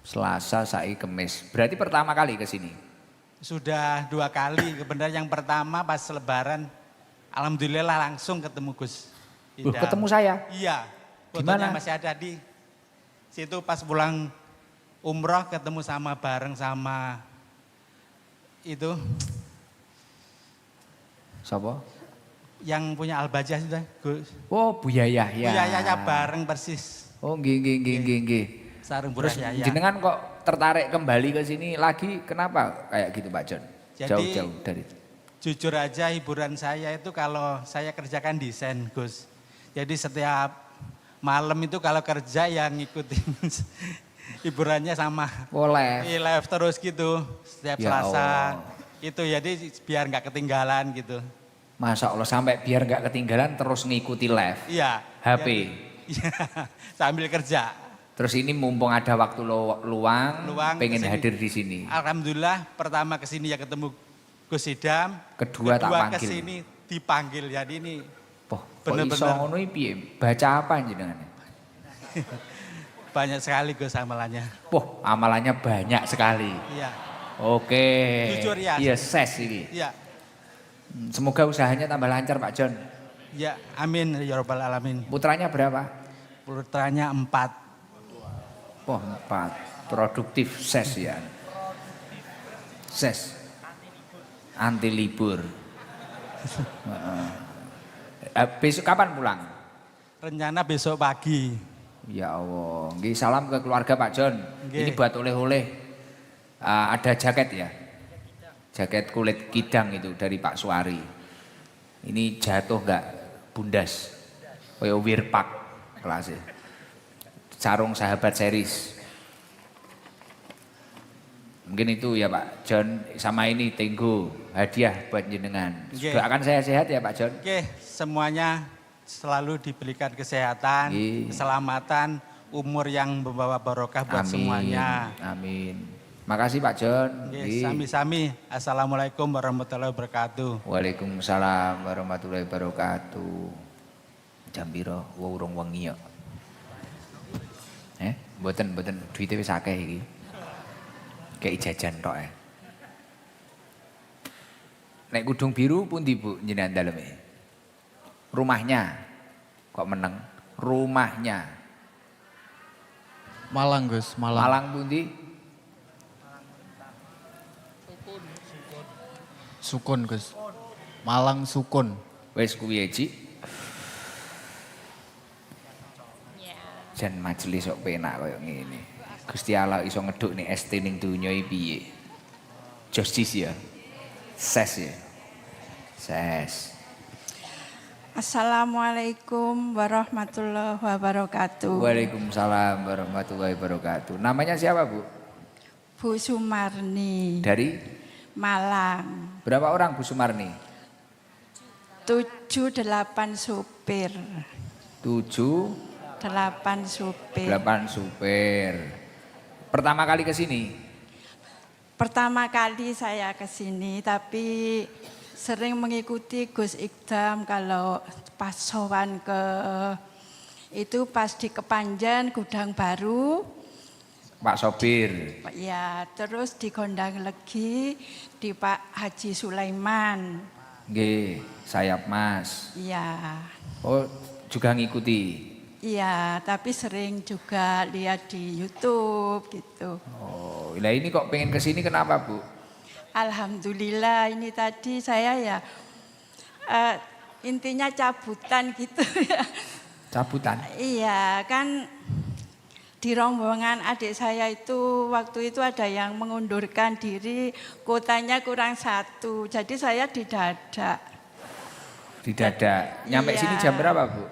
Selasa, Sai, Kemis. Berarti pertama kali ke sini? Sudah 2 kali. Kebenaran yang pertama pas Lebaran. Alhamdulillah langsung ketemu Gus. Loh, ketemu saya? Iya. Di Fotonya mana? masih ada di situ pas pulang umroh ketemu bareng sama itu Siapa? yang punya Al-Bajah sudah Gus. Oh, Buya Yahya. Buya Yahya bareng persis. Oh, nggih. Sarung Terus Buya Yahya. jenengan kok tertarik kembali ke sini lagi? Kenapa kayak gitu Pak Jon? Jadi- Jauh-jauh dari Jujur aja hiburan saya itu kalau saya kerjakan desain Gus. Jadi setiap malam itu kalau kerja yang ngikutin hiburannya sama. boleh. Live terus gitu setiap Ya Selasa. Allah. Itu jadi biar nggak ketinggalan gitu. Masa Allah sampai biar nggak ketinggalan terus ngikuti live. Iya. HP. Iya, sambil kerja. Terus ini mumpung ada waktu luang, pengen kesini. hadir di sini. Alhamdulillah pertama kesini ya ketemu Gus Idam. Kedua tak panggil. kesini dipanggil. Jadi ini Poh, kok Bener-bener. iso ngono iki piye? Baca apa jenengan? banyak sekali Gus amalannya. Poh, amalannya banyak sekali. Iya. Oke. Jujur ya. Iya, ses ini. Iya. Semoga usahanya tambah lancar Pak Jon. Ya, amin ya rabbal alamin. Putranya berapa? Putranya 4. Oh, 4. Produktif ses ya. Ses. Anti libur. Besok kapan pulang? Rencana besok pagi. Ya Allah. Nggih, salam ke keluarga Pak Jon. Nggih. Ini buat oleh-oleh. Ada jaket ya. Jaket kulit kidang itu dari Pak Suari. Ini jatuh enggak bundas. Kayak Wirpak kelasnya. Sarung sahabat series. Mungkin itu ya Pak Jon, sama ini Tenggo hadiah buat jenengan. Nggih. Doakan saya sehat ya Pak Jon. Oke, semuanya selalu diberikan kesehatan, Nggih. keselamatan, umur yang membawa barokah buat semuanya. Amin. Makasih Pak Jon. Oke, Nggih. sami-sami. Assalamualaikum warahmatullahi wabarakatuh. Waalaikumsalam warahmatullahi wabarakatuh. Jam piro? Urung wengi kok. Mboten duite wis akeh iki. Kayak jajan tok ya. Nek Kudung Biru pundi Bu jenengan daleme? Rumahnya kok meneng? Rumahnya. Malang Gus, Malang. Malang pundi? Sukun Gus. Malang Sukun. Wes kuwi Ci. Jan majelis kok penak koyo ngene. Gusti Allah iso ngeduk nih ST ning donya iki piye? Justice ya. Ses ya. Ses. Assalamualaikum warahmatullahi wabarakatuh. Waalaikumsalam warahmatullahi wabarakatuh. Namanya siapa Bu? Bu Sumarni Dari Malang. berapa orang Bu Sumarni? 7-8 supir. 7, 8 supir. 8 supir. Pertama kali ke sini? Pertama kali saya ke sini tapi sering mengikuti Gus Ikdam kalau pas sowan ke itu pas di Kepanjen Gudang Baru. Pak sopir. Ya, terus di Gondang Legi di Pak Haji Sulaiman. Nggih, sayap Mas. Iya. Oh, juga ngikuti. Iya, tapi sering juga lihat di YouTube gitu. Oh, lah ini kok pengen ke sini kenapa, Bu? Alhamdulillah ini tadi saya ya intinya cabutan gitu ya. Cabutan. Iya, kan di rombongan adik saya itu waktu itu ada yang mengundurkan diri, kuotanya kurang 1. Jadi saya didadak. Didadak. Nyampe Iya. sini jam berapa, Bu?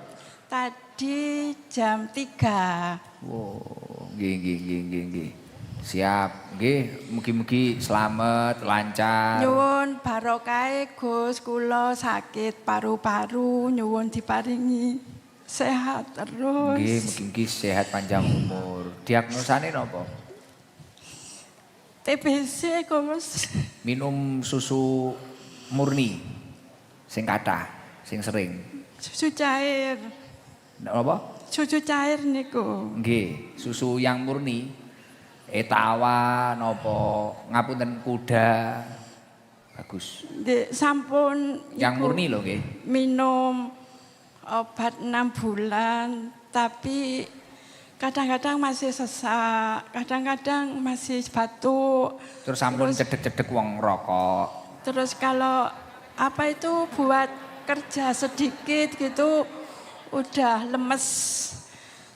Tadi jam 3. Wow, nggih. Siap, nggih. Mugi-mugi selamat, lancar. Nyuwun barokahe Gus, kula sakit paru-paru, nyuwun diparingi sehat terus. Nggih, mugi-mugi sehat panjang umur. Diagnosane napa? TBC Gus. Minum susu murni. Sing kathah, sing sering. Susu cair. Napa? Susu cair niku. Nggih, susu yang murni. Etawa napa ngapunten kuda. Bagus. Nggih, sampun Yang iku murni lho nggih. minum obat 6 bulan, tapi kadang-kadang masih sesak, kadang-kadang masih batuk. Terus sampun cedek-cedek wong rokok. Terus kalau apa itu buat kerja sedikit gitu udah lemes,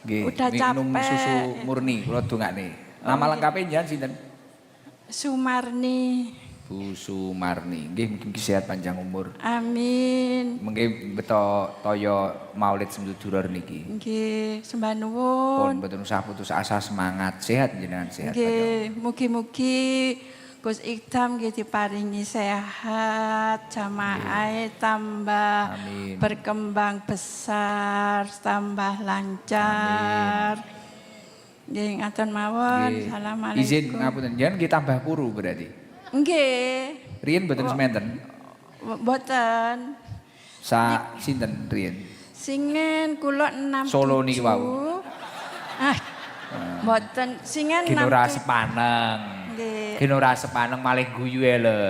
Nggih, udah minum capek. susu murni kula dongakne. Nama lengkapnya jangan sinten? Sumarni, Bu Sumarni. Nggih, mugi sehat panjang umur. amin. Mengke beto toyo Maulid Semuduror niki. Nggih, sembah Pun nuwun. mboten usah putus asa, semangat, sehat jenengan sehat. Nggih, mugi-mugi Gus Ikdam nggih diparingi sehat, jamaah tambah Amin. berkembang besar, tambah lancar. Nggih, ngaten mawon. Nggih. Assalamualaikum. Izin ngapunten, jangan kita tambah kuru berarti. Nggih. Riyen mboten sementen. Mboten. Sinten riyen? Singen kula 6. Solo niki wau. Ah. Mboten singen 6. Ginora sepaneng. Nggih. Ginora sepaneng malih guyu lho.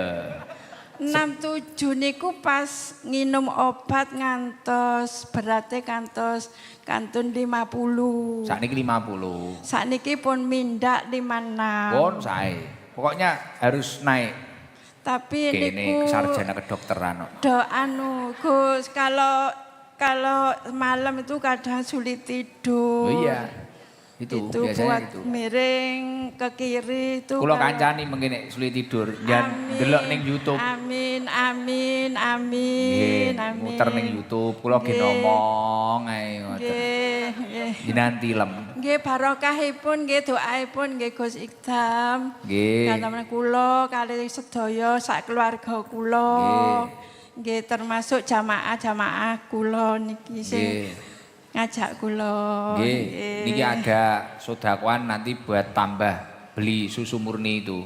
67 niku pas nginum obat ngantos berarti kantos kantun 50. Sakniki 50. Sakniki pun mindak 56. Pun sae. Pokoknya harus naik. Tapi Kene niku sarjana kedokteran kok. anu Gus kalau malam itu kadang sulit tidur. Oh iya. Itu biasanya buat itu. miring ke kiri itu. Kula kalau- kancani mengene sulit tidur, jan delok ning YouTube. Amin. Nggih, muter ning YouTube, kula ge Nggih. ngomong ae ngoten. Nggih. Jenengan tilem. Nggih barokahipun nggih doaipun nggih Gus Ikdam. Nggih. Kantamen kula kali sedaya sak keluarga kula. Nggih termasuk jamaah-jamaah kula niki sing Nggih. ngajak kula. Nggih, niki ada sodakoan nanti buat tambah beli susu murni itu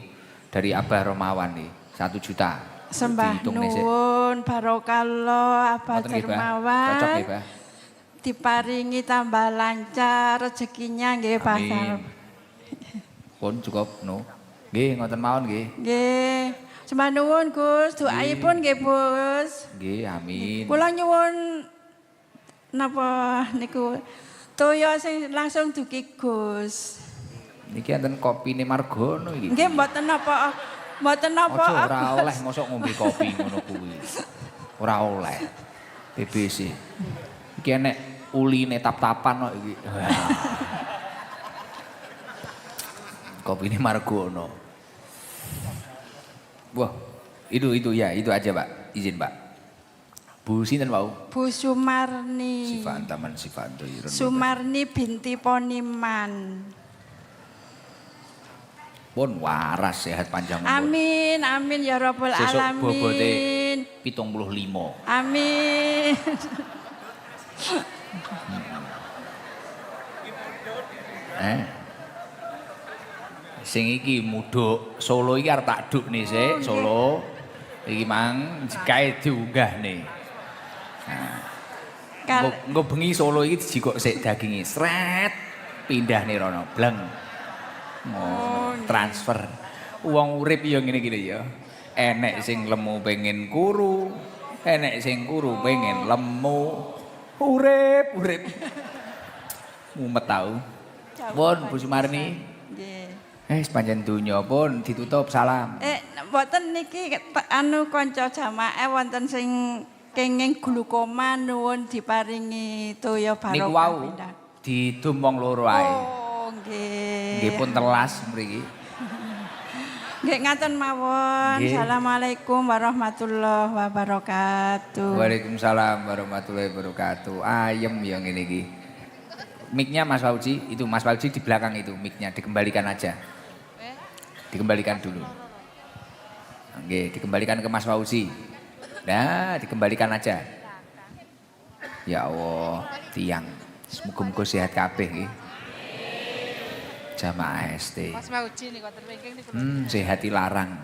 dari Abah Romawan nih, 1 juta. Sembah Dihitung nih, Sik. nuwun barokallah Abah Ngoten nggih, Bah? Dermawan. Cocok nggih, Bah? Diparingi tambah lancar rezekinya nggih Pak. Amin. Pun cukup no. Nggih, ngoten mawon nggih. Nggih. Sembah nuwun Gus, doaipun nggih Bos. Nggih, amin. Kula nyuwun napa niku toya sing langsung dugi Gus. Niki enten kopine Margono iki. Nggih mboten napa Ojo ora oleh mosok ngombe kopi ngono kuwi. Ora oleh. BBC. Iki enek uline tap-tapan kok iki. Kopine Margono. Wah, itu ya, itu aja Pak. Izin Pak. Bu sinten wau? Bu Sumarni. Sifat Taman Sifanto Irun. Sumarni binti Poniman. Pun waras sehat panjang umur. Amin, amin ya rabbal Sesuk bobote alamin. 75. Amin. Sing iki mudhuk Solo iki arep tak dukne sik Solo. Iki mang kae diunggah nih. Engko bengi Solo iki dijikok sik daginge sret pindah nih rono bleng. Transfer. Wong urip ya ngene-ngene ya. Enek sing lemu pengen kuru, enek sing kuru pengen lemu. Urip. Mumet tau. Pun Bu Sumarni. Nggih. Sepanjang dunya pun ditutup salam. Mboten niki anu kanca jamaah wonten sing kenging glukoma nuwun diparingi toya barokah. Niku wau didum wong loro ae. Oh, nggih. Nggih pun telas mriki. Nggih ngaten mawon. Nggih. Assalamualaikum warahmatullahi wabarakatuh. Waalaikumsalam warahmatullahi wabarakatuh. Ayem ya ngene iki. Mic-nya Mas Fauzi, itu Mas Fauzi di belakang itu mic-nya dikembalikan aja. Dikembalikan dulu. Oke, dikembalikan ke Mas Fauzi. Nah, dikembalikan aja. Ya Allah, tiang. Semoga-moga sehat kabeh nggih. Jamaah ST. Mas Mauji nih kuatir ranking nih. Sehati larang.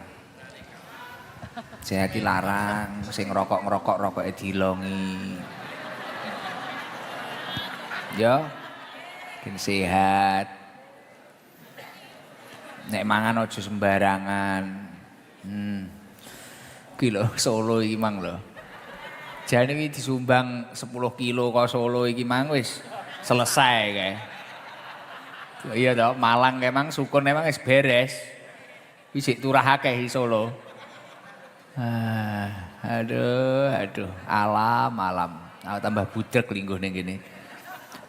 Sehati larang, sing ngerokok rokoke dilongi. Ya. Ken sehat. Nek mangan aja sembarangan. Ki lho Solo iki mang lho. Jane iki disumbang 10 kilo kok Solo iki mang wis selesai kae. Iya toh, Malang emang sukun emang wis beres. Wis turah akeh di Solo. Aduh, alam. Tambah budek lingguh ning kene.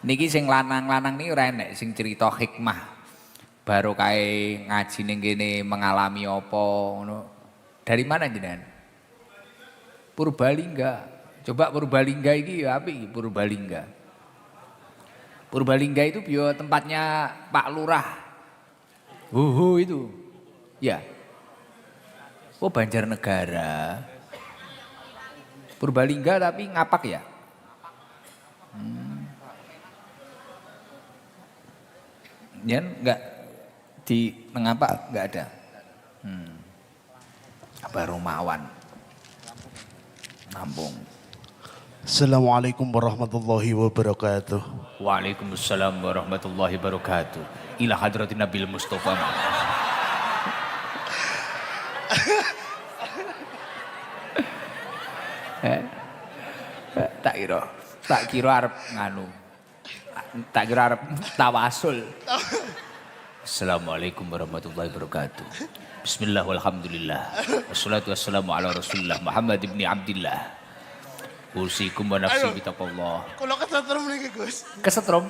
Niki sing lanang-lanang niki ora enek sing cerita hikmah. Baru kae ngaji ning kene mengalami apa ngono. Dari mana jenengan? Purbalingga. Coba Purbalingga iki ya apik iki Purbalingga. Purbalingga itu bio tempatnya Pak Lurah. Itu. Ya. Oh Banjarnegara. Purbalingga tapi ngapak ya? Ya enggak di ngapak enggak ada. Baru Mawan. Lampung. Assalamualaikum warahmatullahi wabarakatuh. Waalaikumsalam warahmatullahi wabarakatuh. Ila hadratin Nabil Mustafa. Tak kira arep nganu. Tak kira arep tawasul. Assalamualaikum warahmatullahi wabarakatuh. Bismillah walhamdulillah. Wassalatu wassalamu ala Rasulillah Muhammad ibni Abdillah. Usikum wa nafsi bitaqallah. Kalau kesetrum nih Gus. Kesetrum?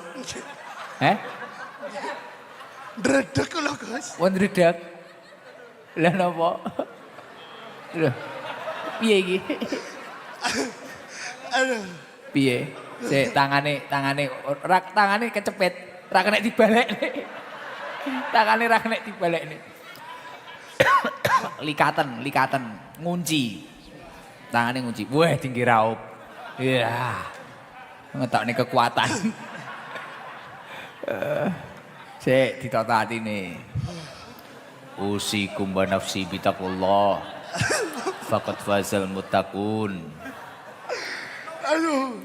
Dredeg kula Gus. Wong dredak. Lah napa? Lho. Piye iki? Aduh. Piye? Sik tangane kecepet, ra kena dibalekne. Tangane ra kena dibalekne. Likatan, ngunci. Tangane ngunci. Wah, tinggi raup. Iya. Ngetokne kekuatan. Sik ditata atine. Usikum wa nafsi bitaqullah. Faqad fazal muttaqun. Aduh.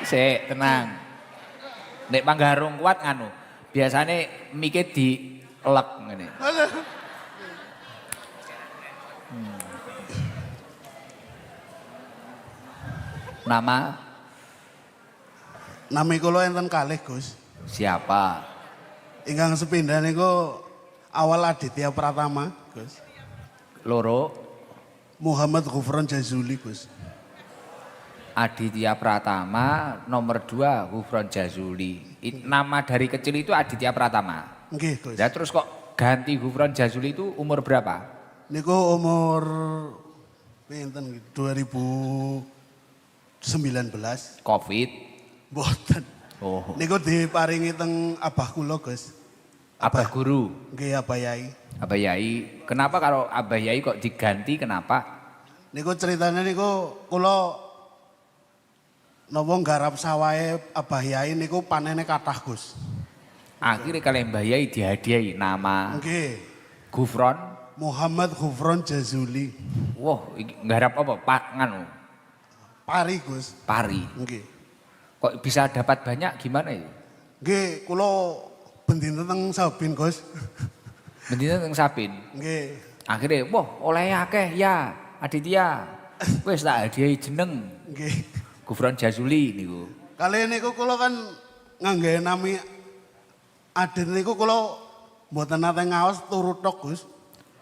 Sik tenang. Nek panggarung kuat nganu. Biasane mike dielek ngene. Nama Nami kula enten kalih Gus. siapa? Ingkang sepindhah niku awal Aditya Pratama Gus. Loro Muhammad Ghufran Jazuli Gus. Aditya Pratama, nomor 2 Ghufran Jazuli. Nama dari kecil itu Aditya Pratama. Nggih Gus. Ya terus kok ganti Ghufran Jazuli itu umur berapa? Niku umur pinten 2019. Covid. Mboten. Oh, Niku diparingi teng abah kula Gus. Abah Guru. Nggih Abah Yai. Abah Yai. Kenapa kalau Abah Yai kok diganti? Kenapa? Niku ceritanya niku kula napa nggarap sawahe Abah Yai niku panene kathah Gus. Akhirnya kalian Mbah Yai dihadiahi nama Nggih. Ghufran. Muhammad Ghufran Jazuli. Wah, iki nggarap apa? Pak nganu, Pari Gus. pari. Nggih. Kok bisa dapat banyak gimana ya? Nggih, kula bendina teng Sabin Gus. Bendina teng Sabin. Nggih. Akhirnya, wah oleh akeh ya Aditya. Wis tak hadiahi jeneng Nggih. Ghufran Jazuli niku. Kali niku kula kan ngangge nami Adit niku kula mboten nate ngaos turu tok Gus.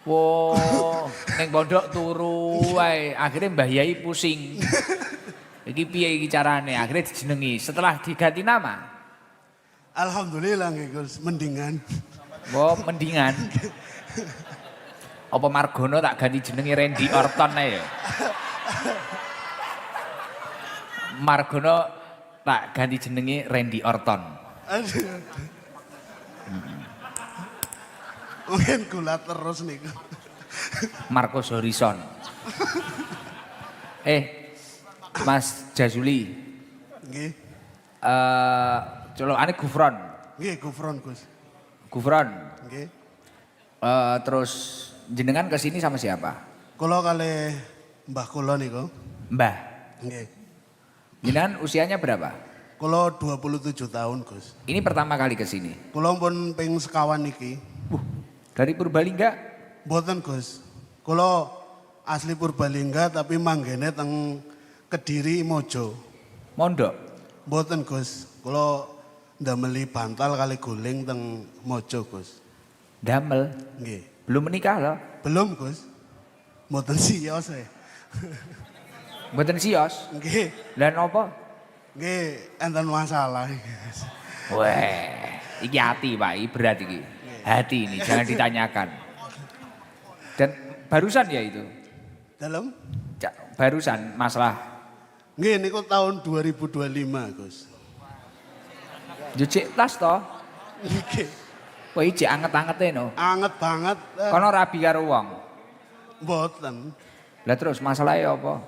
Wow, neng pondok turu wae. Akhirnya Mbah Yai pusing. Iki piye iki carane? Akhirnya dijenengi. Setelah diganti nama, Alhamdulillah nggih Gus, mendingan. wah mendingan. Apa Margono tak ganti jenengi Randy Orton ae ya? Margono tak ganti jenengi Randy Orton. Aduh. Mungkin gula terus niku. Marcos Horizon. Mas Jazuli. Nggih. Colokane Ghufran. Nggih, Gufron Gus. Ghufran. Nggih. Terus jenengan kesini sama siapa? Kula kalih mbah kula niku. Mbah. Nggih. Jenengan usianya berapa? Kula 27 tahun Gus. Ini pertama kali kesini. Kula pun ping sekawan niki. Dari Purbalingga? Mboten Gus. Kula asli Purbalingga tapi manggene teng Kediri Mojo. Mondok. Mboten Gus. Kula ndameli bantal kali guling teng Mojo Gus. Damel. Nggih. Belum menikah loh. Belum Gus. Mboten siyos e. Mboten sios. Nggih. Dan apa? Nggih, enten masalah. Gus. Weh, iki hati Pak, iki berat iki. Hati ini, jangan ditanyakan. Dan barusan ya itu? Dalam? Barusan masalah. Nggih, niku tahun 2025 Gus. Jujik tas toh? Nggih. Wah iki anget-angete no. Anget banget. Kono rabi karo wong. Mboten. Lah terus masalahnya apa?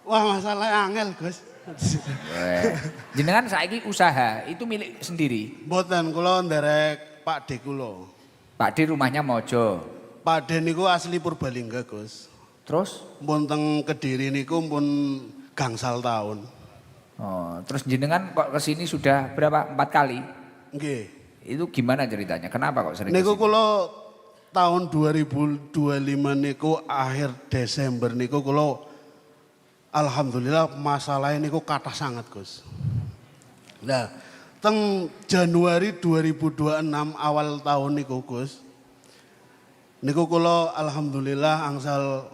Wah, masalahnya angel Gus. Weh. Jenengan saiki usaha, itu milik sendiri. Mboten, kula nderek Pak D kula. Pak D rumahnya Mojo. Pak D niku asli Purbalingga, Gus. Terus? Pun teng Kediri niku pun gangsal tahun. Oh, terus jenengan kok kesini sudah berapa? 4 kali? Nggih. Itu gimana ceritanya? Kenapa kok sering Niku kesini? kula tahun 2025 niku akhir Desember niku kula alhamdulillah masalah niku kathah sangat, Gus. Nah, teng Januari 2026 awal tahun niku, Gus. Niku kula alhamdulillah angsal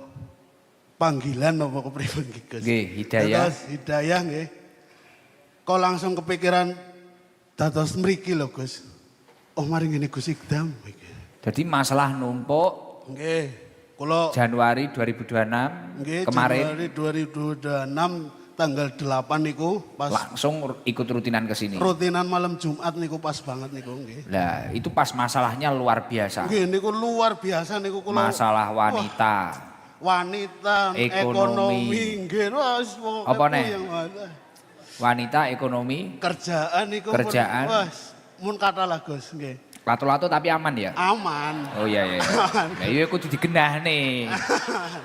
panggilan apa kepripun iki, Gus. Nggih, hidayah. Dados hidayah nggih. Kok langsung kepikiran dados mriki lho, Gus. Oh, mari ngene Gus Ikdam iki. Jadi masalah numpuk Nggih. Kula Januari 2026 nggih kemarin Januari 2026 tanggal 8 niku pas langsung ikut rutinan ke sini. rutinan malam Jumat niku pas banget niku nggih. Lah, itu pas masalahnya luar biasa. Nggih niku luar biasa niku kula. Masalah wanita. Wanita, ekonomi, nggih wis pokoke Apa nih? yang ada. Wanita, ekonomi, Kerjaan niku Kerjaan. mun kata lah Gus nggih. lato-lato tapi aman ya? Aman. Oh iya iya. Nah iya kudu digenah nih.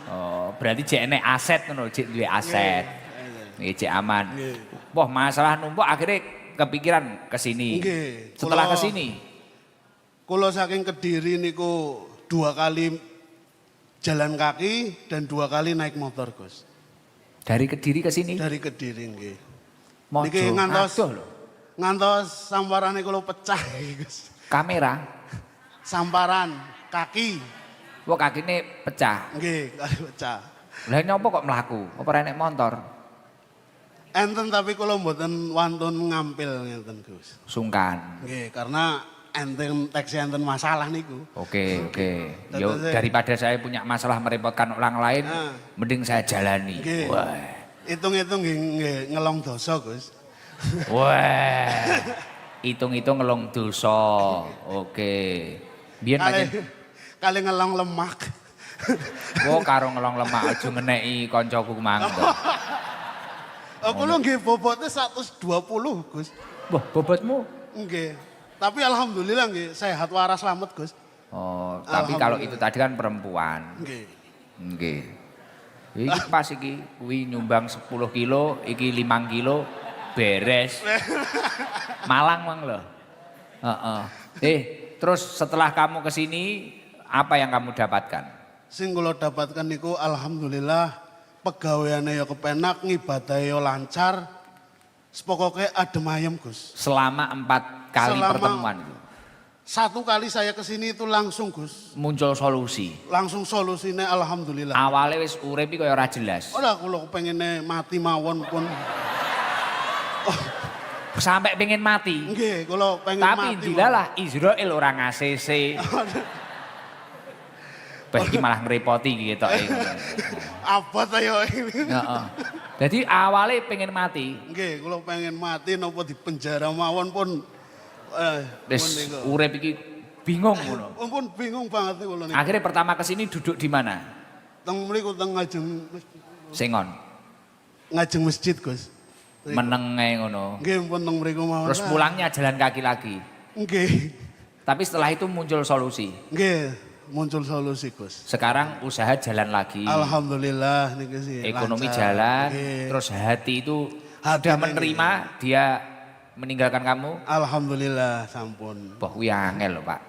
Oh, berarti jek enek aset ngono, jek duwe aset. Nggih, jek aman. Wah, masalah numpuk akhirnya kepikiran ke sini. Nggih. Setelah ke sini, Kula saking Kediri niku 2 kali jalan kaki dan 2 kali naik motor, Gus. dari Kediri ke sini, Dari Kediri nggih. mojo, Niki ngantos adoh lho. ngantos samparane kula pecah, Gus. Kamera, Samparan kaki kok kakine pecah. nggih, kali pecah. Lah nyopo kok mlaku? Apa nek motor? Enten tapi kula mboten wantun ngampil ngeten, Gus. Sungkan. Nggih, karena enten teksi enten masalah niku. Oke. Yo Tentu saya- daripada saya punya masalah merepotkan orang lain, Nah. mending saya jalani. Nggih. Wah. Hitung-hitung nggih ngelong dosa, Gus. Wah. Hitung-hitung ngelong dosa. Oke. Biyen Kali, pancen kali ngelong lemak. karo ngelong lemak aja ngeneki kancaku mang. Oh, kula nggih bobotnya 120, Gus. Wah, bobotmu. Nggih. Tapi alhamdulillah nggih sehat waras selamat, Gus. Oh, tapi kalau itu tadi kan perempuan. Nggih. Nggih. Iki pas iki kuwi nyumbang 10 kilo, iki 5 kilo beres. Malang mang lho. Heeh. Terus setelah kamu ke sini apa yang kamu dapatkan? Sing kula dapatkan niku alhamdulillah pegaweane ya kepenak, ngibadahe ya lancar. Pokoknya adem ayem, Gus. Selama 4 kali Selama- pertemuan itu 1 kali saya ke sini itu langsung, Gus. muncul solusi. Langsung solusinya alhamdulillah. Awalnya wis urip iki kaya ora jelas. Ora kula pengennya mati mawon pun. Sampai pengen mati. Nggih, kula pengen Tapi mati. dilalah Israel orang ACC. Bah iki malah ngerepoti gitu. Abot ayo ini. Heeh. Jadi awalnya pengen mati. Nggih, kula pengen mati napa di penjara mawon pun Wis urip iki bingung ngono. pun bingung banget kula niku. Akhirnya pertama kesini duduk di mana? Teng mriku teng Sengon. ngajeng masjid, Gus. Menenge ngono. Nggih, pun teng mriku mawon. Terus pulangnya jalan kaki lagi. Nggih. Tapi setelah itu muncul solusi. Nggih, muncul solusi, Gus. Sekarang usaha jalan lagi. Alhamdulillah niku sih. Ekonomi lancar. jalan. Nggih. Terus hati itu Hati sudah ini. menerima dia meninggalkan kamu. Alhamdulillah sampun. Wah, kuwi angel loh, Pak.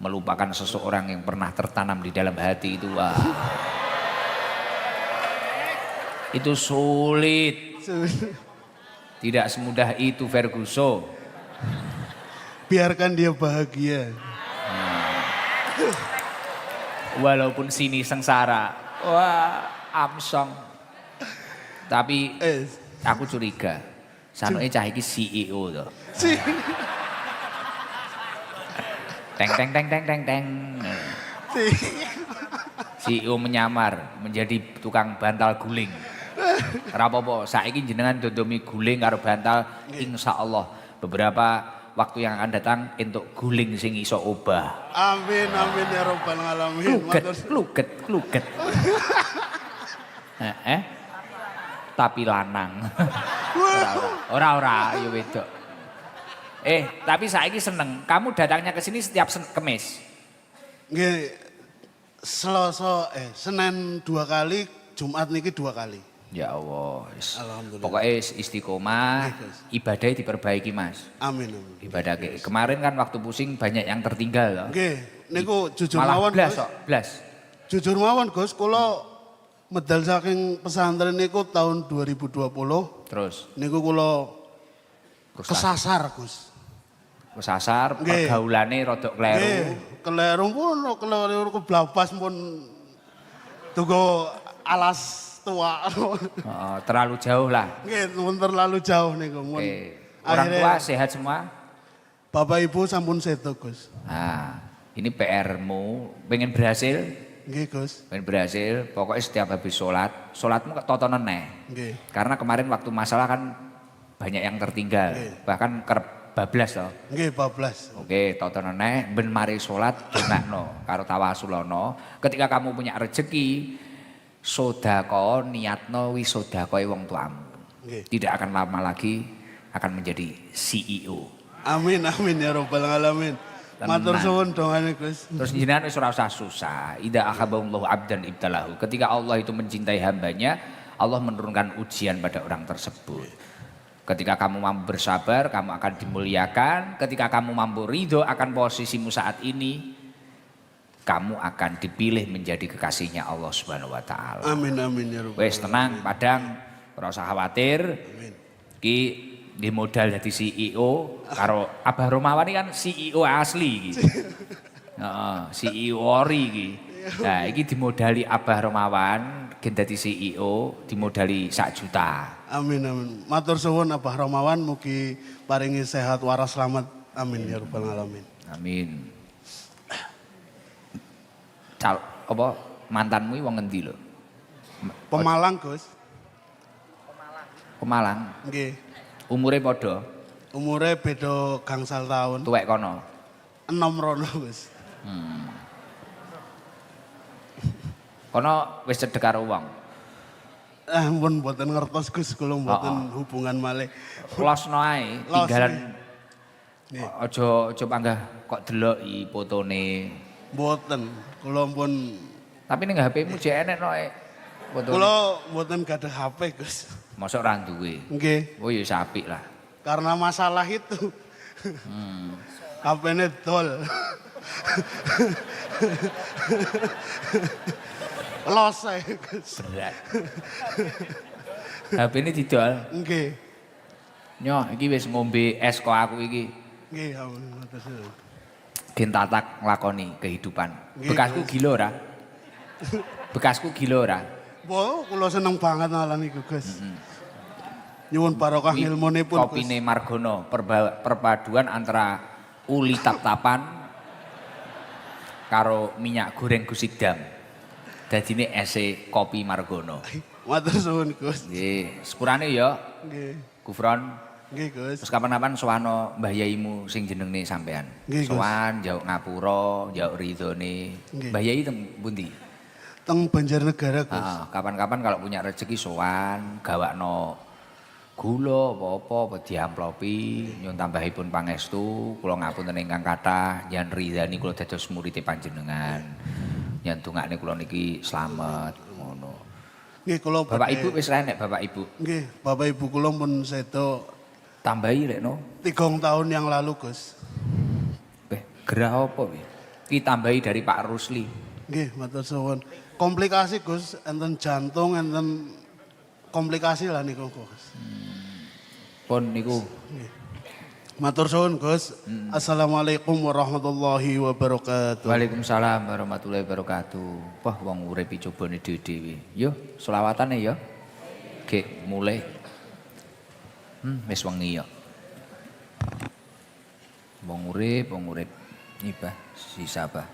Melupakan seseorang yang pernah tertanam di dalam hati itu. Wah. Itu sulit. Tidak semudah itu, Ferguson. Biarkan dia bahagia. Walaupun sini sengsara. Wah, Amsong. Tapi aku curiga. Sanoke cah iki CEO to. Si. Teng. Si. CEO menyamar menjadi tukang bantal guling. Ora apa-apa, saiki jenengan dondomi guling karo bantal, insyaallah beberapa waktu yang akan datang untuk guling sing iso obah. Amin amin ya rabbal alamin. Kluget. Tapi lanang. Ora, ya wedok. Tapi saiki seneng. Kamu datangnya ke sini setiap Kemis. Nggih. Selasa Senin 2 kali, Jumat niki 2 kali. Ya Allah. Alhamdulillah. Pokoknya istiqomah, ibadahnya diperbaiki, Mas. Amin. Ibadah kemarin kan waktu pusing banyak yang tertinggal loh. Nggih, niku jujur Malah mawon, blas Gus. kok, blas. Jujur mawon, Gus, kula medal saking pesantren niku tahun 2020. Terus Niku kula frustasi. kesasar, Gus. Kesasar, Nggih. pergaulane rodok kleru. Nggih, keleru pun keleru keblabas pun tunggu alas tua. Terlalu jauh lah. Nggih, pun terlalu jauh niku. Mun Orang tua akhirnya sehat semua? Bapak Ibu sampun sedo, Gus. Nah, ini PR-mu, pengen berhasil? Nggih, Gus. Pengen berhasil, pokoknya setiap habis sholatmu totonan neh. Nggih. Karena kemarin waktu masalah kan banyak yang tertinggal, bahkan kerep bablas toh. Nggih, bablas. Oke, totonan neh, ben mari sholat, dongakno, karo tawasulono. Ketika kamu punya rezeki, sodako, niatno wisodakoi wong tuamu. Nggih. Tidak akan lama lagi akan menjadi CEO. Amin amin ya rabbal alamin. Matur suwun dongane, Gus. Terus jenengan wis ora usah susah. Idza ahabballahu abdan ibtalahu. Ketika Allah itu mencintai hambanya, Allah menurunkan ujian pada orang tersebut. Ketika kamu mampu bersabar, kamu akan dimuliakan. Ketika kamu mampu ridho akan posisimu saat ini, kamu akan dipilih menjadi kekasihnya Allah Subhanahu wa taala. Amin amin ya Rabbal Wes tenang, padang, ora usah khawatir. Ki di modal jadi CEO karo Abah Romawan ini kan CEO asli iki. Heeh, CEO ori iki. Nah, iki dimodali Abah Romawan gen dadi CEO dimodali 1 juta. Amin amin. Matur suwun Abah Romawan mugi paringi sehat waras selamat. Amin ya Rabbal alamin. Amin. Apa mantanmu iki wong ngendi lho? Pemalang Gus. Pemalang. Nggih. Umure padha, Umure beda gangsal tahun. tuwek kono. Enom rono Gus. Kono wis cedhek karo wong. Ampun mboten ngertos Gus kula mboten hubungan malih. Losno ae, Los, tinggalan. nggih. Aja panggah kok deloki fotone. Mboten. Kula pun Tapi ning HP-mu jek enek no fotone. kula mboten gadah HP Gus. Mosok ra duwe. Nggih. Oh ya apik lah. Karena masalah itu. HP-ne dol. Los saya Gus. Berat. HP ini didol. Nggih. Nyoh iki wis ngombe es kok aku iki. Nggih, ampun matur suwun. Gen tatak nglakoni kehidupan. Nggih, Bekasku gila ora? Bekasku gila ora? Bo, kula seneng banget ngalan iku, Gus. Nyuwun barokah Kuwi ilmunipun, Gus. Kopine Margono, perpaduan antara uli tap-tapan karo minyak goreng gusidam. Dadine ese kopi Margono. Matur suwun, Gus. Nggih, sepurane ya, Nggih. Gufron. Nggih, Gus. Terus kapan-kapan sowan Mbah Yaimu sing jenenge sampean. Nggih, Gus. Sowan njauk ngapura, njauk ridhone. Nggih. Mbah Yai teng pundi? Teng Banjarnegara, Gus. Kapan-kapan kalau punya rezeki sowan, gawakno gula apa-apa diamplopi, nyuwun tambahipun pangestu, kula ngapunten ingkang kathah, yen ridhani kula dados murid panjenengan. Yen dongakne kula niki slamet ngono. Nggih, kula Bapak badhe- Ibu wis renek Bapak Ibu. Nggih, Bapak Ibu kula pun sedo Tambahi rek no. 3 tahun yang lalu, Gus. Gerah apa iki? Ki tambahi dari Pak Rusli. Nggih, matur suwun. Komplikasi, Gus, enten jantung, enten komplikasi lah niku, Gus. Pun niku Matur suwun, Gus. Assalamualaikum warahmatullahi wabarakatuh. Waalaikumsalam warahmatullahi wabarakatuh. Wah, wong urip cobane dhewe-dhewe. Yo, selawatane ya. Gek mulai. Wis wengi ya. Wong urip, nyibah sisa bah.